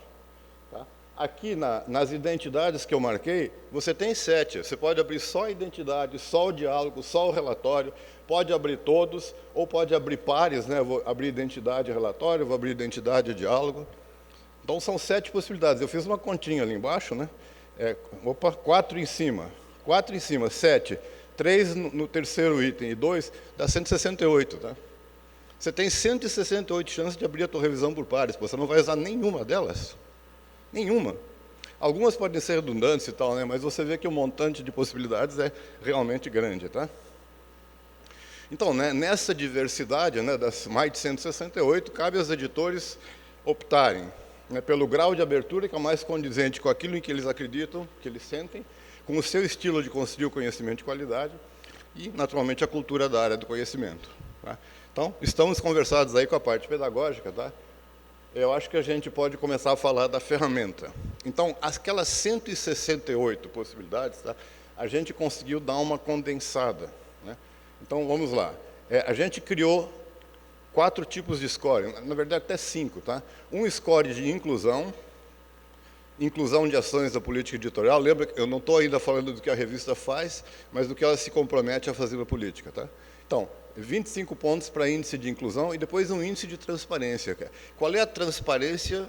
Tá? Aqui, nas identidades que eu marquei, você tem 7. Você pode abrir só a identidade, só o diálogo, só o relatório, pode abrir todos, ou pode abrir pares, né? Eu vou abrir identidade e relatório, vou abrir identidade e diálogo. Então, são 7 possibilidades. Eu fiz uma continha ali embaixo, né? 4 em cima. 4 em cima, 7. 3 no terceiro item e 2, dá 168. Tá? Você tem 168 chances de abrir a tua revisão por pares. Você não vai usar nenhuma delas. Nenhuma. Algumas podem ser redundantes e tal, né? Mas você vê que o montante de possibilidades é realmente grande. Tá? Então, né, nessa diversidade, né, das mais de 168, cabe aos editores optarem, né, pelo grau de abertura que é mais condizente com aquilo em que eles acreditam, que eles sentem, com o seu estilo de construir o conhecimento de qualidade e, naturalmente, a cultura da área do conhecimento. Tá? Então, estamos conversados aí com a parte pedagógica. Tá? Eu acho que a gente pode começar a falar da ferramenta. Então, aquelas 168 possibilidades, tá, a gente conseguiu dar uma condensada. Né? Então, vamos lá. A gente criou 4 tipos de score, na verdade até 5. Tá? Um score de inclusão de ações da política editorial. Lembra que eu não estou ainda falando do que a revista faz, mas do que ela se compromete a fazer na política. Tá? Então, 25 pontos para índice de inclusão e depois um índice de transparência. Qual é a transparência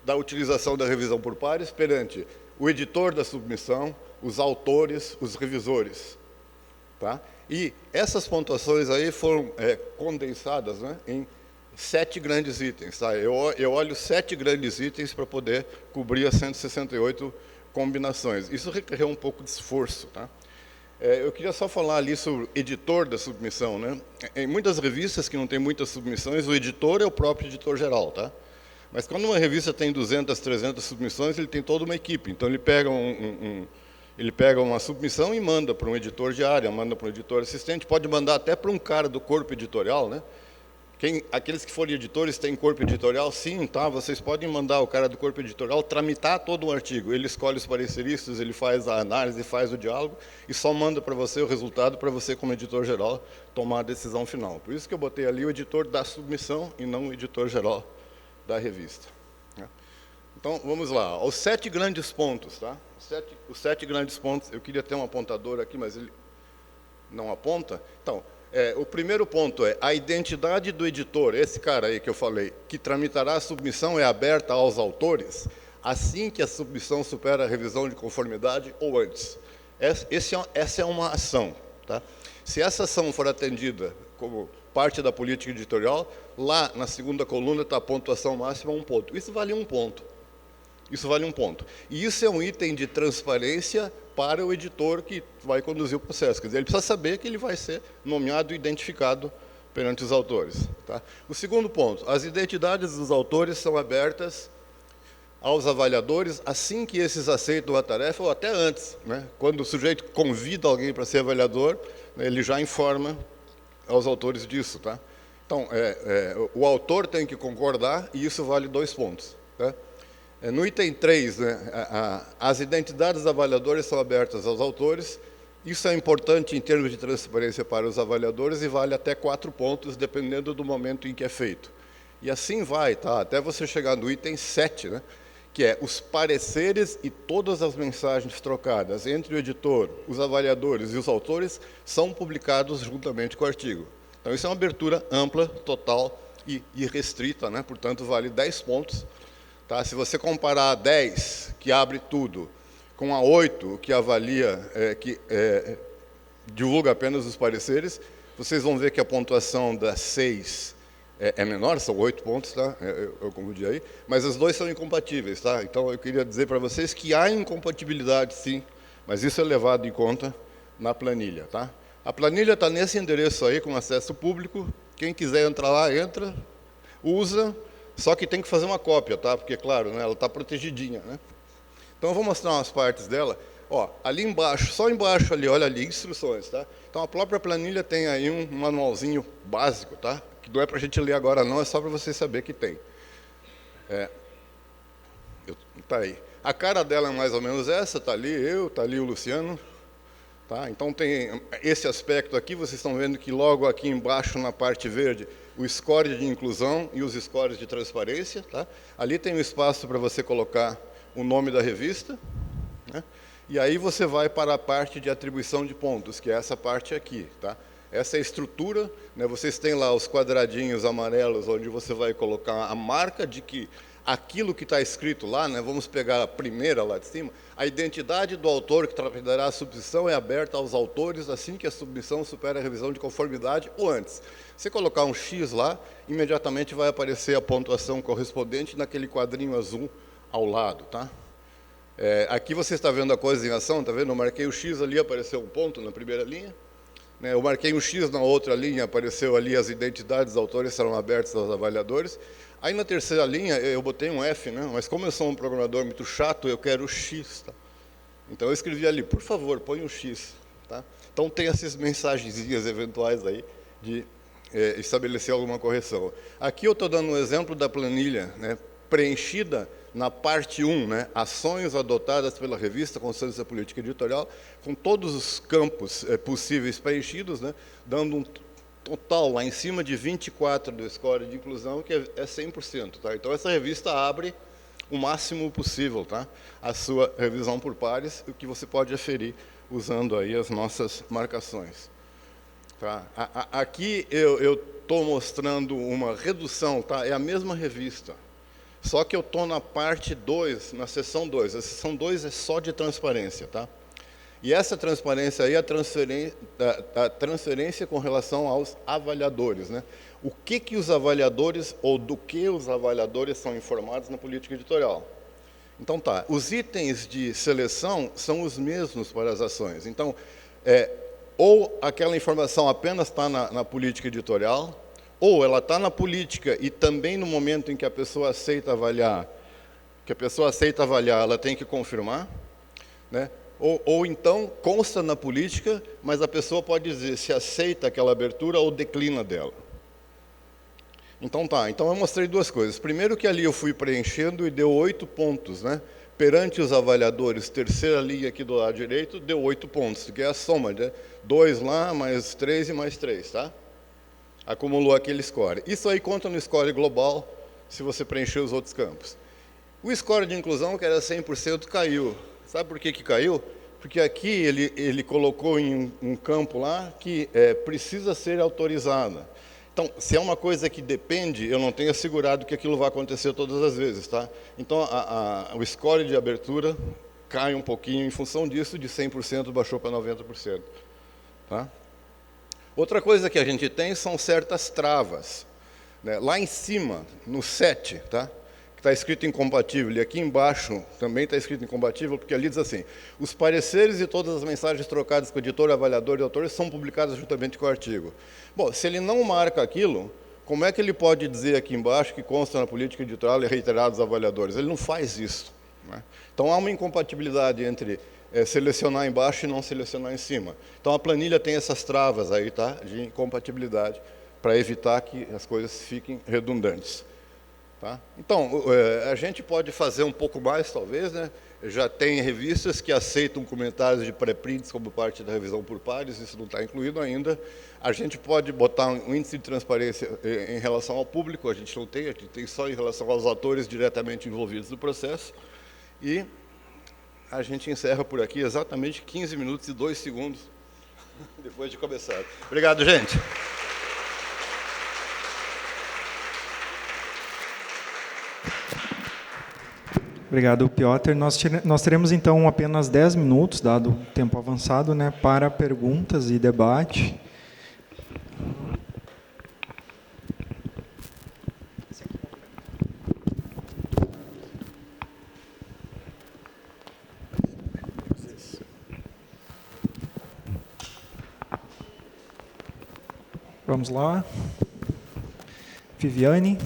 da utilização da revisão por pares perante o editor da submissão, os autores, os revisores? Tá? E essas pontuações aí foram condensadas, né, em 7 grandes itens, tá? Eu olho 7 grandes itens para poder cobrir as 168 combinações. Isso requereu um pouco de esforço, tá? Eu queria só falar ali sobre o editor da submissão, né? Em muitas revistas que não tem muitas submissões, o editor é o próprio editor geral, tá? Mas quando uma revista tem 200, 300 submissões, ele tem toda uma equipe. Então ele pega ele pega uma submissão e manda para um editor de área, manda para um editor assistente, pode mandar até para um cara do corpo editorial, né? Aqueles que forem editores têm corpo editorial? Sim, tá? Vocês podem mandar o cara do corpo editorial tramitar todo o artigo. Ele escolhe os pareceristas, ele faz a análise, faz o diálogo e só manda para você o resultado para você, como editor geral, tomar a decisão final. Por isso que eu botei ali o editor da submissão e não o editor geral da revista. Então, vamos lá. Os 7 grandes pontos, tá? Os 7 grandes pontos. Eu queria ter um apontador aqui, mas ele não aponta. Então, o primeiro ponto é a identidade do editor, esse cara aí que eu falei, que tramitará a submissão é aberta aos autores assim que a submissão supera a revisão de conformidade ou antes. Essa é uma ação, tá? Se essa ação for atendida como parte da política editorial, lá na segunda coluna está a pontuação máxima 1 ponto. Isso vale 1 ponto. Isso vale 1 ponto. E isso é um item de transparência para o editor que vai conduzir o processo. Quer dizer, ele precisa saber que ele vai ser nomeado e identificado perante os autores. Tá? O segundo ponto, as identidades dos autores são abertas aos avaliadores assim que esses aceitam a tarefa ou até antes. Né? Quando o sujeito convida alguém para ser avaliador, né, ele já informa aos autores disso. Tá? Então, o autor tem que concordar e isso vale 2 pontos. Tá? No item 3, né, as identidades dos avaliadores são abertas aos autores. Isso é importante em termos de transparência para os avaliadores e vale até 4 pontos, dependendo do momento em que é feito. E assim vai, tá? Até você chegar no item 7, né, que é os pareceres e todas as mensagens trocadas entre o editor, os avaliadores e os autores são publicados juntamente com o artigo. Então, isso é uma abertura ampla, total e restrita, né? Portanto, vale 10 pontos. Tá? Se você comparar a 10, que abre tudo, com a 8, que avalia, divulga apenas os pareceres, vocês vão ver que a pontuação da 6 é menor, são 8 pontos, tá? Eu confundi aí, mas os dois são incompatíveis. Tá? Então, eu queria dizer para vocês que há incompatibilidade, sim, mas isso é levado em conta na planilha. Tá? A planilha está nesse endereço aí, com acesso público, quem quiser entrar lá, entra, usa. Só que tem que fazer uma cópia, tá? Porque, claro, né, ela está protegidinha. Né? Então, eu vou mostrar umas partes dela. Ó, ali embaixo, só embaixo ali, olha ali, instruções. Tá? Então, a própria planilha tem aí um manualzinho básico, tá? Que não é para a gente ler agora, não, é só para vocês saberem que tem. Tá aí. A cara dela é mais ou menos essa, tá ali eu, tá ali o Luciano. Tá? Então, tem esse aspecto aqui, vocês estão vendo que logo aqui embaixo, na parte verde, o score de inclusão e os scores de transparência. Tá? Ali tem um espaço para você colocar o nome da revista. Né? E aí você vai para a parte de atribuição de pontos, que é essa parte aqui. Tá? Essa é a estrutura. Né? Vocês têm lá os quadradinhos amarelos, onde você vai colocar a marca de que aquilo que está escrito lá, né, vamos pegar a primeira lá de cima, a identidade do autor que tramitará a submissão é aberta aos autores assim que a submissão supera a revisão de conformidade ou antes. Se colocar um X lá, imediatamente vai aparecer a pontuação correspondente naquele quadrinho azul ao lado. Tá? Aqui você está vendo a coisa em ação, está vendo? Eu marquei o X ali, apareceu um ponto na primeira linha. Né, eu marquei um X na outra linha, apareceu ali as identidades dos autores serão abertas aos avaliadores. Aí na terceira linha eu botei um F, né? Mas como eu sou um programador muito chato, eu quero o X. Tá? Então eu escrevi ali, por favor, põe um X. Tá? Então tem essas mensagenzinhas eventuais aí de estabelecer alguma correção. Aqui eu estou dando um exemplo da planilha, né, preenchida na parte 1, né, ações adotadas pela revista Conselhos da Política Editorial, com todos os campos possíveis preenchidos, né, dando um total lá em cima de 24 do score de inclusão, que é 100%. Tá? Então, essa revista abre o máximo possível, tá? A sua revisão por pares, o que você pode aferir usando aí as nossas marcações. Tá? Aqui eu estou mostrando uma redução, tá? É a mesma revista, só que eu estou na parte 2, na seção 2. A seção 2 é só de transparência. Tá? E essa transparência aí é a transferência com relação aos avaliadores, né? O que os avaliadores, ou do que os avaliadores são informados na política editorial. Então tá, os itens de seleção são os mesmos para as ações. Então, ou aquela informação apenas está na política editorial, ou ela está na política e também no momento em que a pessoa aceita avaliar, ela tem que confirmar, né? Ou então consta na política, mas a pessoa pode dizer se aceita aquela abertura ou declina dela. Então tá, então eu mostrei duas coisas. Primeiro que ali eu fui preenchendo e deu 8 pontos, né? Perante os avaliadores, terceira linha aqui do lado direito, deu 8 pontos, que é a soma, né? 2 lá, mais 3 e mais 3, tá? Acumulou aquele score. Isso aí conta no score global, se você preencher os outros campos. O score de inclusão, que era 100%, caiu. Sabe por que caiu? Porque aqui ele colocou em um campo lá que precisa ser autorizada. Então, se é uma coisa que depende, eu não tenho assegurado que aquilo vai acontecer todas as vezes, tá? Então, o score de abertura cai um pouquinho, em função disso, de 100% baixou para 90%. Tá? Outra coisa que a gente tem são certas travas, né? Lá em cima, no 7, tá? Está escrito incompatível, e aqui embaixo também está escrito incompatível, porque ali diz assim: os pareceres e todas as mensagens trocadas com o editor, avaliador e autor são publicadas juntamente com o artigo. Bom, se ele não marca aquilo, como é que ele pode dizer aqui embaixo que consta na política editorial e reiterados avaliadores? Ele não faz isso, né? Então há uma incompatibilidade entre selecionar embaixo e não selecionar em cima. Então a planilha tem essas travas aí, tá? De incompatibilidade, para evitar que as coisas fiquem redundantes. Tá? Então, a gente pode fazer um pouco mais, talvez, né? Já tem revistas que aceitam comentários de pré-prints como parte da revisão por pares, isso não está incluído ainda. A gente pode botar um índice de transparência em relação ao público, a gente não tem, a gente tem só em relação aos atores diretamente envolvidos no processo. E a gente encerra por aqui exatamente 15 minutos e 2 segundos depois de começar. Obrigado, gente. Obrigado, Piotr. Nós teremos, então, apenas 10 minutos, dado o tempo avançado, né, para perguntas e debate. Vamos lá. Viviane.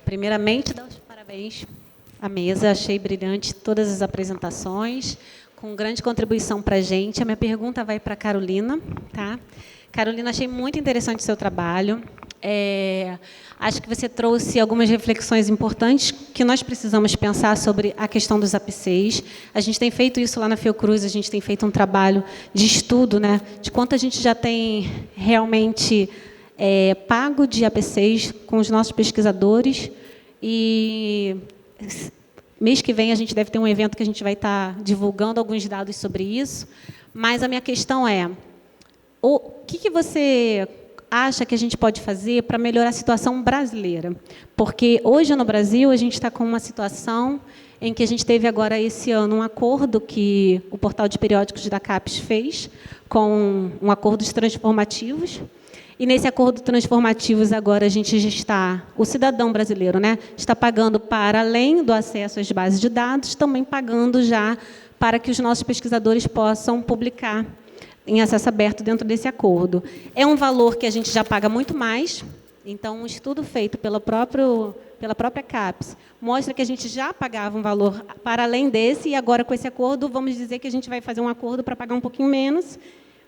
Primeiramente, dar os parabéns à mesa. Achei brilhante todas as apresentações, com grande contribuição para a gente. A minha pergunta vai para a Carolina. Tá? Carolina, achei muito interessante o seu trabalho. Acho que você trouxe algumas reflexões importantes que nós precisamos pensar sobre a questão dos APCs. A gente tem feito isso lá na Fiocruz, a gente tem feito um trabalho de estudo, né, de quanto a gente já tem realmente pago de APCs com os nossos pesquisadores. E mês que vem a gente deve ter um evento que a gente vai estar divulgando alguns dados sobre isso. Mas a minha questão é: o que você acha que a gente pode fazer para melhorar a situação brasileira? Porque hoje no Brasil a gente está com uma situação em que a gente teve agora esse ano um acordo que o portal de periódicos da CAPES fez, com um acordo de transformativos. E nesse acordo transformativos agora a gente já está, o cidadão brasileiro, né, está pagando para além do acesso às bases de dados, também pagando já para que os nossos pesquisadores possam publicar em acesso aberto dentro desse acordo. É um valor que a gente já paga muito mais, então um estudo feito pela própria CAPES mostra que a gente já pagava um valor para além desse, e agora com esse acordo vamos dizer que a gente vai fazer um acordo para pagar um pouquinho menos.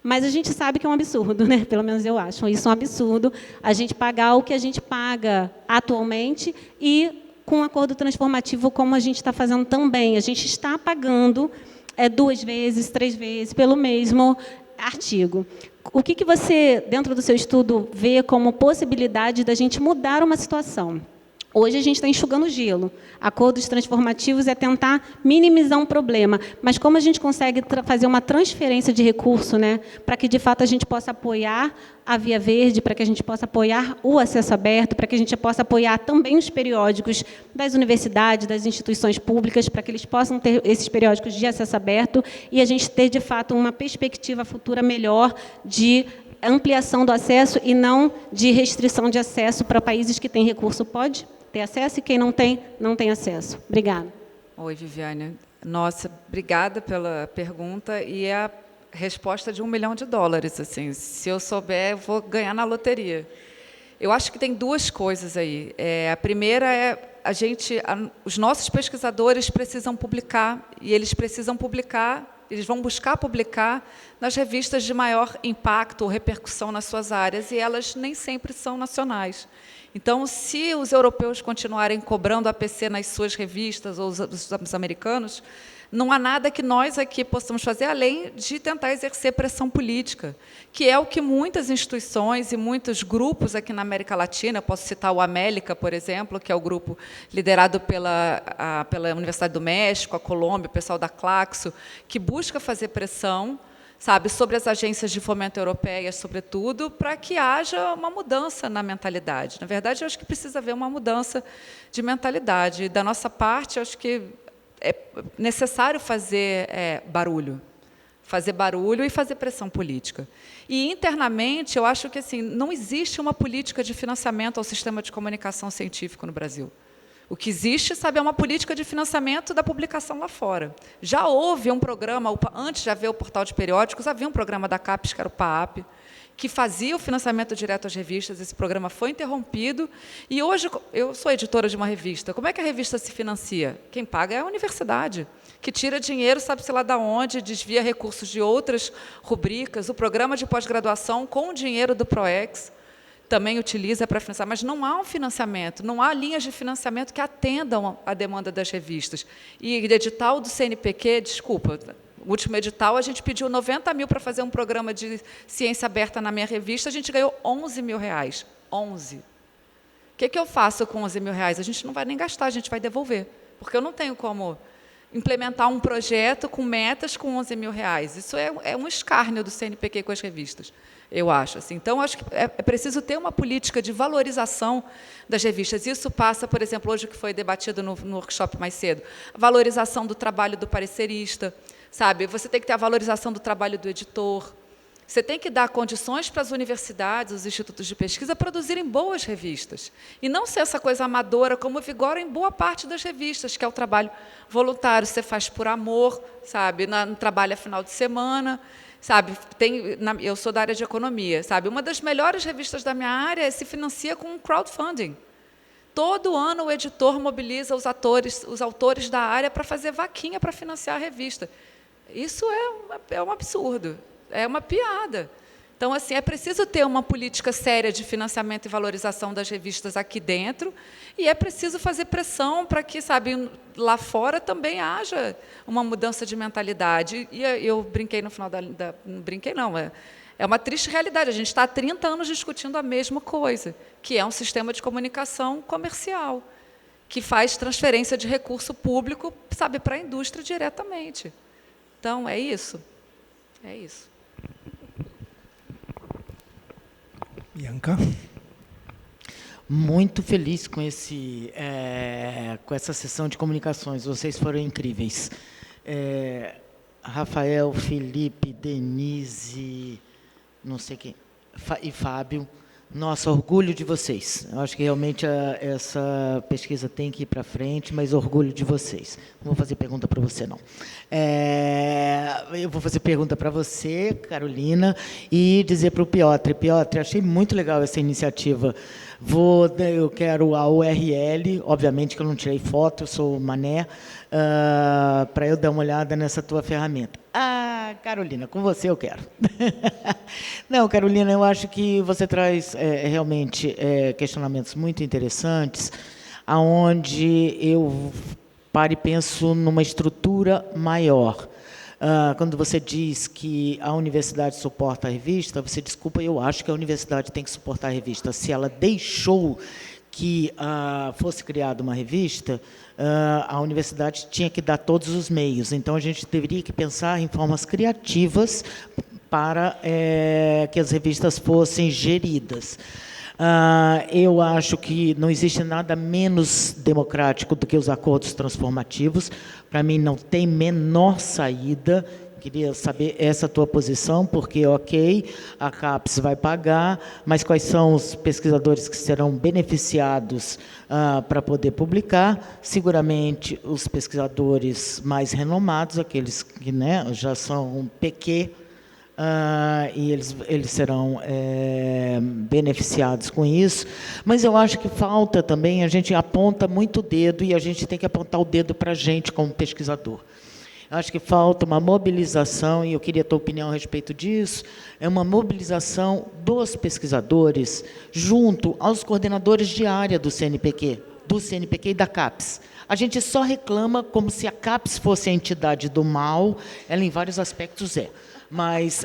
Mas a gente sabe que é um absurdo, né? Pelo menos eu acho isso um absurdo, a gente pagar o que a gente paga atualmente e com um acordo transformativo como a gente está fazendo também. A gente está pagando 2 vezes, 3 vezes pelo mesmo artigo. O que você, dentro do seu estudo, vê como possibilidade da gente mudar uma situação? Hoje a gente está enxugando gelo. Acordos transformativos é tentar minimizar um problema, mas como a gente consegue fazer uma transferência de recurso, né, para que, de fato, a gente possa apoiar a Via Verde, para que a gente possa apoiar o acesso aberto, para que a gente possa apoiar também os periódicos das universidades, das instituições públicas, para que eles possam ter esses periódicos de acesso aberto e a gente ter, de fato, uma perspectiva futura melhor de ampliação do acesso e não de restrição de acesso para países que têm recurso. Pode ter acesso e quem não tem, não tem acesso. Obrigada. Oi, Viviane. Nossa, obrigada pela pergunta e a resposta de $1 milhão. Assim, se eu souber, eu vou ganhar na loteria. Eu acho que tem duas coisas aí. A primeira é os nossos pesquisadores precisam publicar e eles precisam publicar. Eles vão buscar publicar nas revistas de maior impacto ou repercussão nas suas áreas, e elas nem sempre são nacionais. Então, se os europeus continuarem cobrando APC nas suas revistas, ou os americanos, não há nada que nós aqui possamos fazer, além de tentar exercer pressão política, que é o que muitas instituições e muitos grupos aqui na América Latina, posso citar o Amélica, por exemplo, que é o grupo liderado pela Universidade do México, a Colômbia, o pessoal da Claxo, que busca fazer pressão, sabe, sobre as agências de fomento europeias, sobretudo, para que haja uma mudança na mentalidade. Na verdade, eu acho que precisa haver uma mudança de mentalidade. Da nossa parte, eu acho que é necessário fazer barulho e fazer pressão política. E, internamente, eu acho que assim, não existe uma política de financiamento ao sistema de comunicação científico no Brasil. O que existe, sabe, é uma política de financiamento da publicação lá fora. Já houve um programa, antes de haver o portal de periódicos, havia um programa da CAPES, que era o PAAP, que fazia o financiamento direto às revistas. Esse programa foi interrompido. E hoje, eu sou editora de uma revista. Como é que a revista se financia? Quem paga é a universidade, que tira dinheiro, sabe-se lá de onde, desvia recursos de outras rubricas. O programa de pós-graduação, com o dinheiro do PROEX, também utiliza para financiar, mas não há um financiamento, não há linhas de financiamento que atendam à demanda das revistas. E o edital do CNPq, desculpa, o último edital, a gente pediu 90 mil para fazer um programa de ciência aberta na minha revista, a gente ganhou R$11 mil. 11. O que eu faço com R$11 mil? A gente não vai nem gastar, a gente vai devolver, porque eu não tenho como implementar um projeto com metas com R$11 mil. Isso é um escárnio do CNPq com as revistas, eu acho. Assim. Então, acho que é preciso ter uma política de valorização das revistas. Isso passa, por exemplo, hoje que foi debatido no workshop mais cedo, a valorização do trabalho do parecerista, sabe? Você tem que ter a valorização do trabalho do editor. Você tem que dar condições para as universidades, os institutos de pesquisa, produzirem boas revistas. E não ser essa coisa amadora, como vigora em boa parte das revistas, que é o trabalho voluntário. Você faz por amor, sabe? Não trabalha final de semana. Sabe, eu sou da área de economia. Sabe? Uma das melhores revistas da minha área se financia com crowdfunding. Todo ano o editor mobiliza os autores da área para fazer vaquinha para financiar a revista. Isso é um absurdo. É uma piada. Então, assim, é preciso ter uma política séria de financiamento e valorização das revistas aqui dentro e é preciso fazer pressão para que, sabe, lá fora também haja uma mudança de mentalidade. E eu brinquei no final não brinquei, não. É uma triste realidade. A gente está há 30 anos discutindo a mesma coisa, que é um sistema de comunicação comercial, que faz transferência de recurso público, sabe, para a indústria diretamente. Então, é isso. É isso. Bianca? Muito feliz com essa sessão de comunicações. Vocês foram incríveis. Rafael, Felipe, Denise, não sei quem, e Fábio. Nossa, orgulho de vocês. Eu acho que realmente essa pesquisa tem que ir para frente, mas orgulho de vocês. Não vou fazer pergunta para você, não. Eu vou fazer pergunta para você, Carolina, e dizer para o Piotr. Piotr, achei muito legal essa iniciativa. Eu quero a URL, obviamente que eu não tirei foto, eu sou mané, para eu dar uma olhada nessa tua ferramenta. Carolina, com você eu quero. Não, Carolina, eu acho que você traz realmente questionamentos muito interessantes, aonde eu paro e penso numa estrutura maior. Quando você diz que a universidade suporta a revista, você desculpa, eu acho que a universidade tem que suportar a revista. Se ela deixou que fosse criada uma revista, a universidade tinha que dar todos os meios. Então, a gente deveria que pensar em formas criativas para que as revistas fossem geridas. Eu acho que não existe nada menos democrático do que os acordos transformativos. Para mim, não tem menor saída. Queria saber essa tua posição, porque, ok, a CAPES vai pagar, mas quais são os pesquisadores que serão beneficiados para poder publicar? Seguramente, os pesquisadores mais renomados, aqueles que, né, já são PQ, e eles serão beneficiados com isso. Mas eu acho que falta também, a gente aponta muito o dedo, e a gente tem que apontar o dedo para a gente como pesquisador. Acho que falta uma mobilização, e eu queria a tua opinião a respeito disso, é uma mobilização dos pesquisadores junto aos coordenadores de área do CNPq e da CAPES. A gente só reclama como se a CAPES fosse a entidade do mal, ela em vários aspectos mas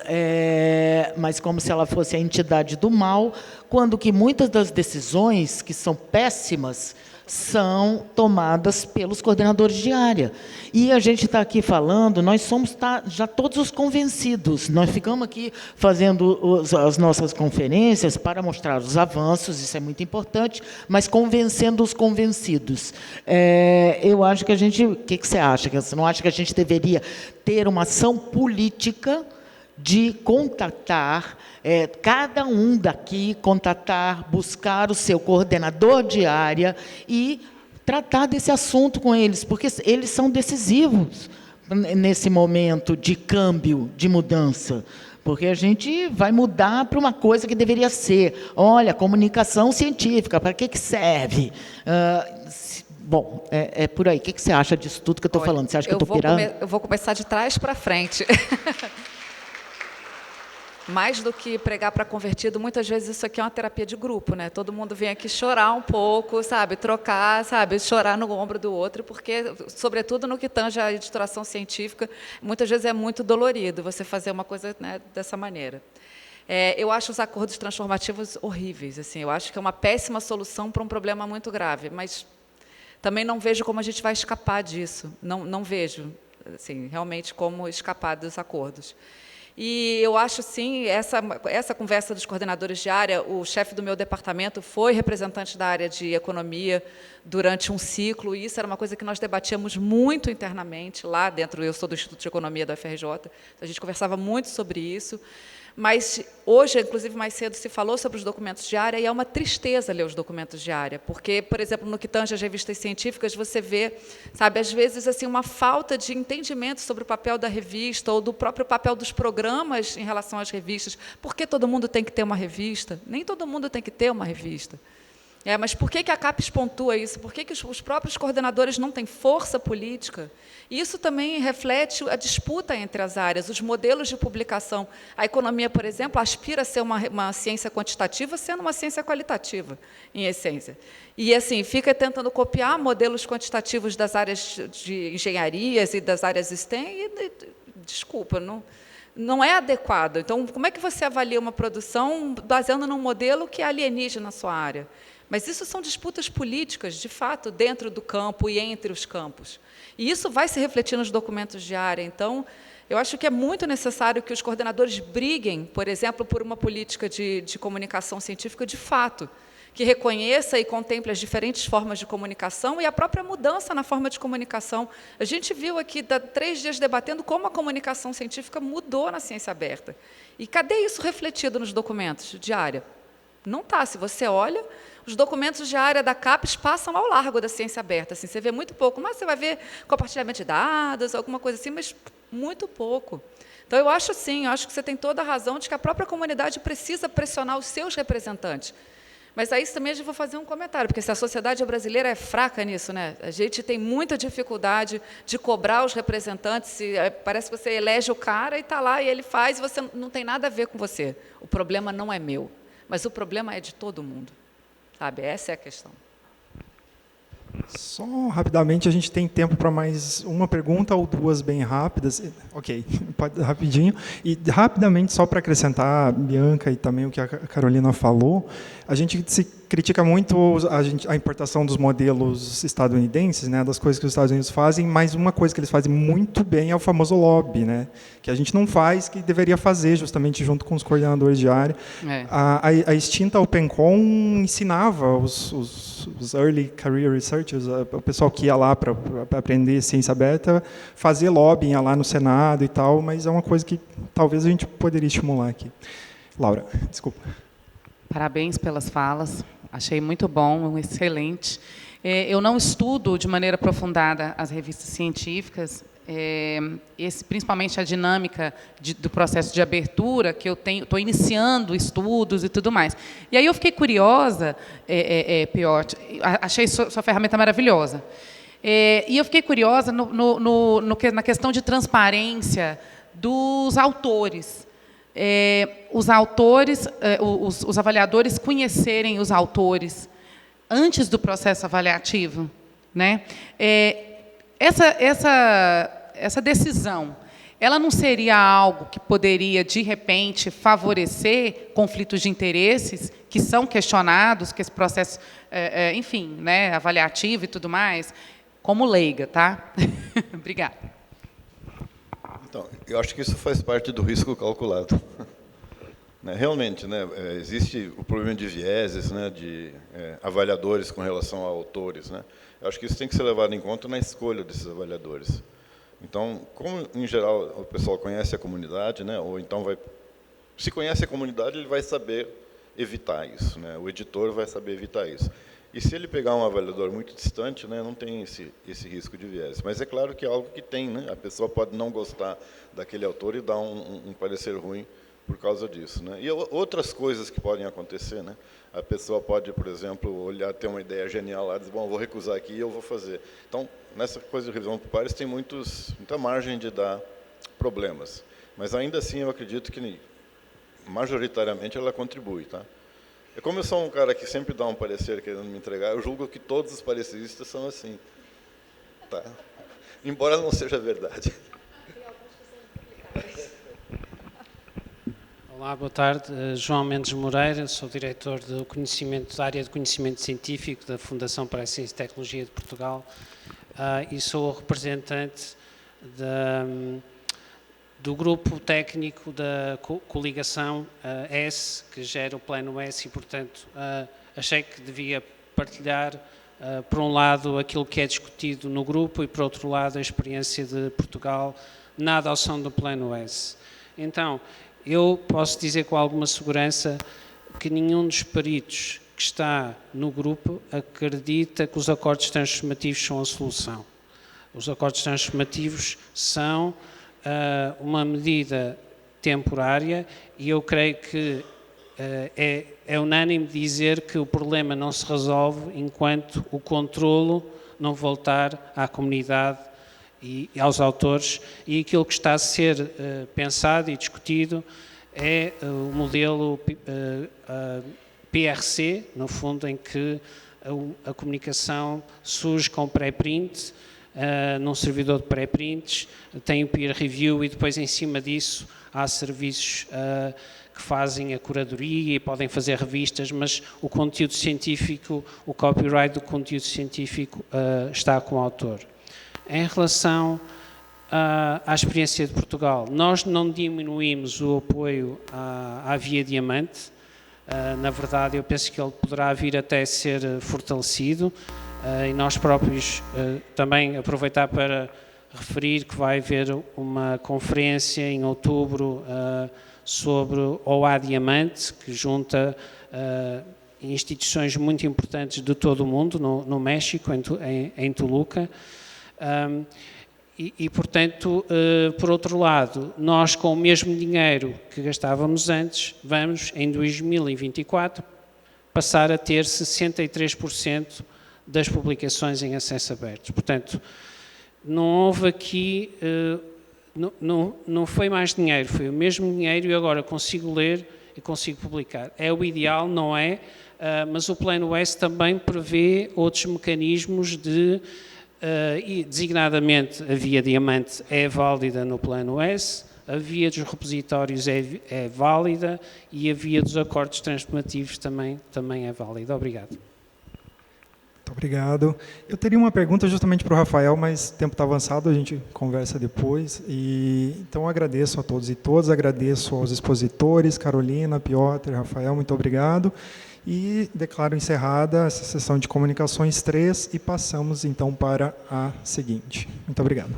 como se ela fosse a entidade do mal, quando que muitas das decisões, que são péssimas, são tomadas pelos coordenadores de área. E a gente está aqui falando, nós somos já todos os convencidos, nós ficamos aqui fazendo as nossas conferências para mostrar os avanços, isso é muito importante, mas convencendo os convencidos. Eu acho que a gente... O que você acha? Você não acha que a gente deveria ter uma ação política de contatar, cada um daqui, buscar o seu coordenador de área e tratar desse assunto com eles, porque eles são decisivos nesse momento de câmbio, de mudança, porque a gente vai mudar para uma coisa que deveria ser, olha, comunicação científica, para que serve? Bom, é por aí. O que você acha disso tudo que eu estou falando? Você acha que eu estou pirando? Eu vou começar de trás para frente. Mais do que pregar para convertido, muitas vezes isso aqui é uma terapia de grupo, né? Todo mundo vem aqui chorar um pouco, sabe? Trocar, sabe? Chorar no ombro do outro, porque, sobretudo no que tange a editoração científica, muitas vezes é muito dolorido você fazer uma coisa, né, dessa maneira. Eu acho os acordos transformativos horríveis. Assim, eu acho que é uma péssima solução para um problema muito grave, mas também não vejo como a gente vai escapar disso. Não vejo, assim, realmente como escapar dos acordos. E eu acho, sim, essa conversa dos coordenadores de área, o chefe do meu departamento foi representante da área de economia durante um ciclo, e isso era uma coisa que nós debatíamos muito internamente lá dentro. Eu sou do Instituto de Economia da UFRJ, então a gente conversava muito sobre isso. Mas hoje, inclusive, mais cedo, se falou sobre os documentos de área, e é uma tristeza ler os documentos de área, porque, por exemplo, no que tange as revistas científicas, você vê, sabe, às vezes, assim, uma falta de entendimento sobre o papel da revista, ou do próprio papel dos programas em relação às revistas. Por que todo mundo tem que ter uma revista? Nem todo mundo tem que ter uma revista. Mas por que a CAPES pontua isso? Por que os próprios coordenadores não têm força política? E isso também reflete a disputa entre as áreas, os modelos de publicação. A economia, por exemplo, aspira a ser uma ciência quantitativa, sendo uma ciência qualitativa, em essência. E, assim, fica tentando copiar modelos quantitativos das áreas de engenharias e das áreas STEM, e desculpa, não é adequado. Então, como é que você avalia uma produção baseando num modelo que é alienígena na sua área? Mas isso são disputas políticas, de fato, dentro do campo e entre os campos. E isso vai se refletir nos documentos de área. Então, eu acho que é muito necessário que os coordenadores briguem, por exemplo, por uma política de comunicação científica de fato, que reconheça e contemple as diferentes formas de comunicação e a própria mudança na forma de comunicação. A gente viu aqui, 3 dias debatendo como a comunicação científica mudou na ciência aberta. E cadê isso refletido nos documentos de área? Não está. Se você olha, os documentos de área da CAPES passam ao largo da ciência aberta. Assim, você vê muito pouco, mas você vai ver compartilhamento de dados, alguma coisa assim, mas muito pouco. Então, eu acho, sim, eu acho que você tem toda a razão de que a própria comunidade precisa pressionar os seus representantes. Mas aí também a gente vai fazer um comentário, porque se a sociedade brasileira é fraca nisso, né? A gente tem muita dificuldade de cobrar os representantes, parece que você elege o cara e está lá, e ele faz, e você não tem nada a ver com você. O problema não é meu, mas o problema é de todo mundo. Sabe? Essa é a questão. Só rapidamente, a gente tem tempo para mais uma pergunta ou duas bem rápidas. Ok, pode rapidinho. E rapidamente, só para acrescentar, Bianca, e também o que a Carolina falou, a gente se critica muito a importação dos modelos estadunidenses, né, das coisas que os Estados Unidos fazem, mas uma coisa que eles fazem muito bem é o famoso lobby, né, que a gente não faz, que deveria fazer justamente junto com os coordenadores de área. A extinta OpenCon ensinava os early career researchers, o pessoal que ia lá para aprender ciência aberta, fazer lobbying lá no Senado e tal, mas é uma coisa que talvez a gente poderia estimular aqui. Laura, desculpa. Parabéns pelas falas, achei muito bom, excelente. Eu não estudo de maneira aprofundada as revistas científicas, principalmente a dinâmica do processo de abertura, que eu estou iniciando estudos e tudo mais. E aí eu fiquei curiosa, Piotti, achei sua ferramenta maravilhosa. E eu fiquei curiosa na questão de transparência dos autores. Os autores, os avaliadores conhecerem os autores antes do processo avaliativo, né? Essa decisão, ela não seria algo que poderia, de repente, favorecer conflitos de interesses que são questionados, que esse processo, enfim, né, avaliativo e tudo mais, como leiga, tá? Obrigada. Então, eu acho que isso faz parte do risco calculado. Realmente, né, existe o problema de vieses, né, de avaliadores com relação a autores. Né? Eu acho que isso tem que ser levado em conta na escolha desses avaliadores. Então, como, em geral, o pessoal conhece a comunidade, né, ou então se conhece a comunidade, ele vai saber evitar isso. Né? O editor vai saber evitar isso. E se ele pegar um avaliador muito distante, né, não tem esse risco de viés. Mas é claro que é algo que tem. Né? A pessoa pode não gostar daquele autor e dar um parecer ruim por causa disso. Né? E outras coisas que podem acontecer. Né? A pessoa pode, por exemplo, olhar, ter uma ideia genial lá e dizer, bom, eu vou recusar aqui e eu vou fazer. Então, nessa coisa de revisão por pares, tem muita margem de dar problemas. Mas, ainda assim, eu acredito que, majoritariamente, ela contribui. Tá? Como eu sou um cara que sempre dá um parecer querendo me entregar, eu julgo que todos os pareceristas são assim. Tá? Embora não seja verdade. Olá, boa tarde. João Mendes Moreira, sou diretor da área de conhecimento científico da Fundação para a Ciência e Tecnologia de Portugal e sou o representante do grupo técnico da coligação S, que gera o Plano S, e, portanto, achei que devia partilhar, por um lado, aquilo que é discutido no grupo e, por outro lado, a experiência de Portugal na adoção do Plano S. Então, eu posso dizer com alguma segurança que nenhum dos peritos que está no grupo acredita que os acordos transformativos são a solução. Os acordos transformativos são uma medida temporária e eu creio que é unânime dizer que o problema não se resolve enquanto o controlo não voltar à comunidade e aos autores, e aquilo que está a ser pensado e discutido é o modelo PRC, no fundo, em que a comunicação surge com pré-print, num servidor de pré-prints, tem o peer review e depois, em cima disso, há serviços que fazem a curadoria e podem fazer revistas, mas o conteúdo científico, o copyright do conteúdo científico está com o autor. Em relação à experiência de Portugal, nós não diminuímos o apoio à Via Diamante. Na verdade, eu penso que ele poderá vir até ser fortalecido e nós próprios também aproveitar para referir que vai haver uma conferência em outubro sobre o OA Diamante, que junta instituições muito importantes de todo o mundo, no México, em Toluca. Portanto, por outro lado, nós com o mesmo dinheiro que gastávamos antes, vamos, em 2024, passar a ter 63% das publicações em acesso aberto. Portanto, não houve aqui, não foi mais dinheiro, foi o mesmo dinheiro e agora consigo ler e consigo publicar. É o ideal, não é? Mas o Plano S também prevê outros mecanismos e designadamente a Via Diamante é válida no Plano S, a via dos repositórios é válida e a via dos acordos transformativos também é válida. Obrigado. Muito obrigado. Eu teria uma pergunta justamente para o Rafael, mas o tempo está avançado, a gente conversa depois. Então, agradeço a todos e todas, agradeço aos expositores, Carolina, Piotr, Rafael, muito obrigado. E declaro encerrada essa sessão de comunicações 3 e passamos, então, para a seguinte. Muito obrigado.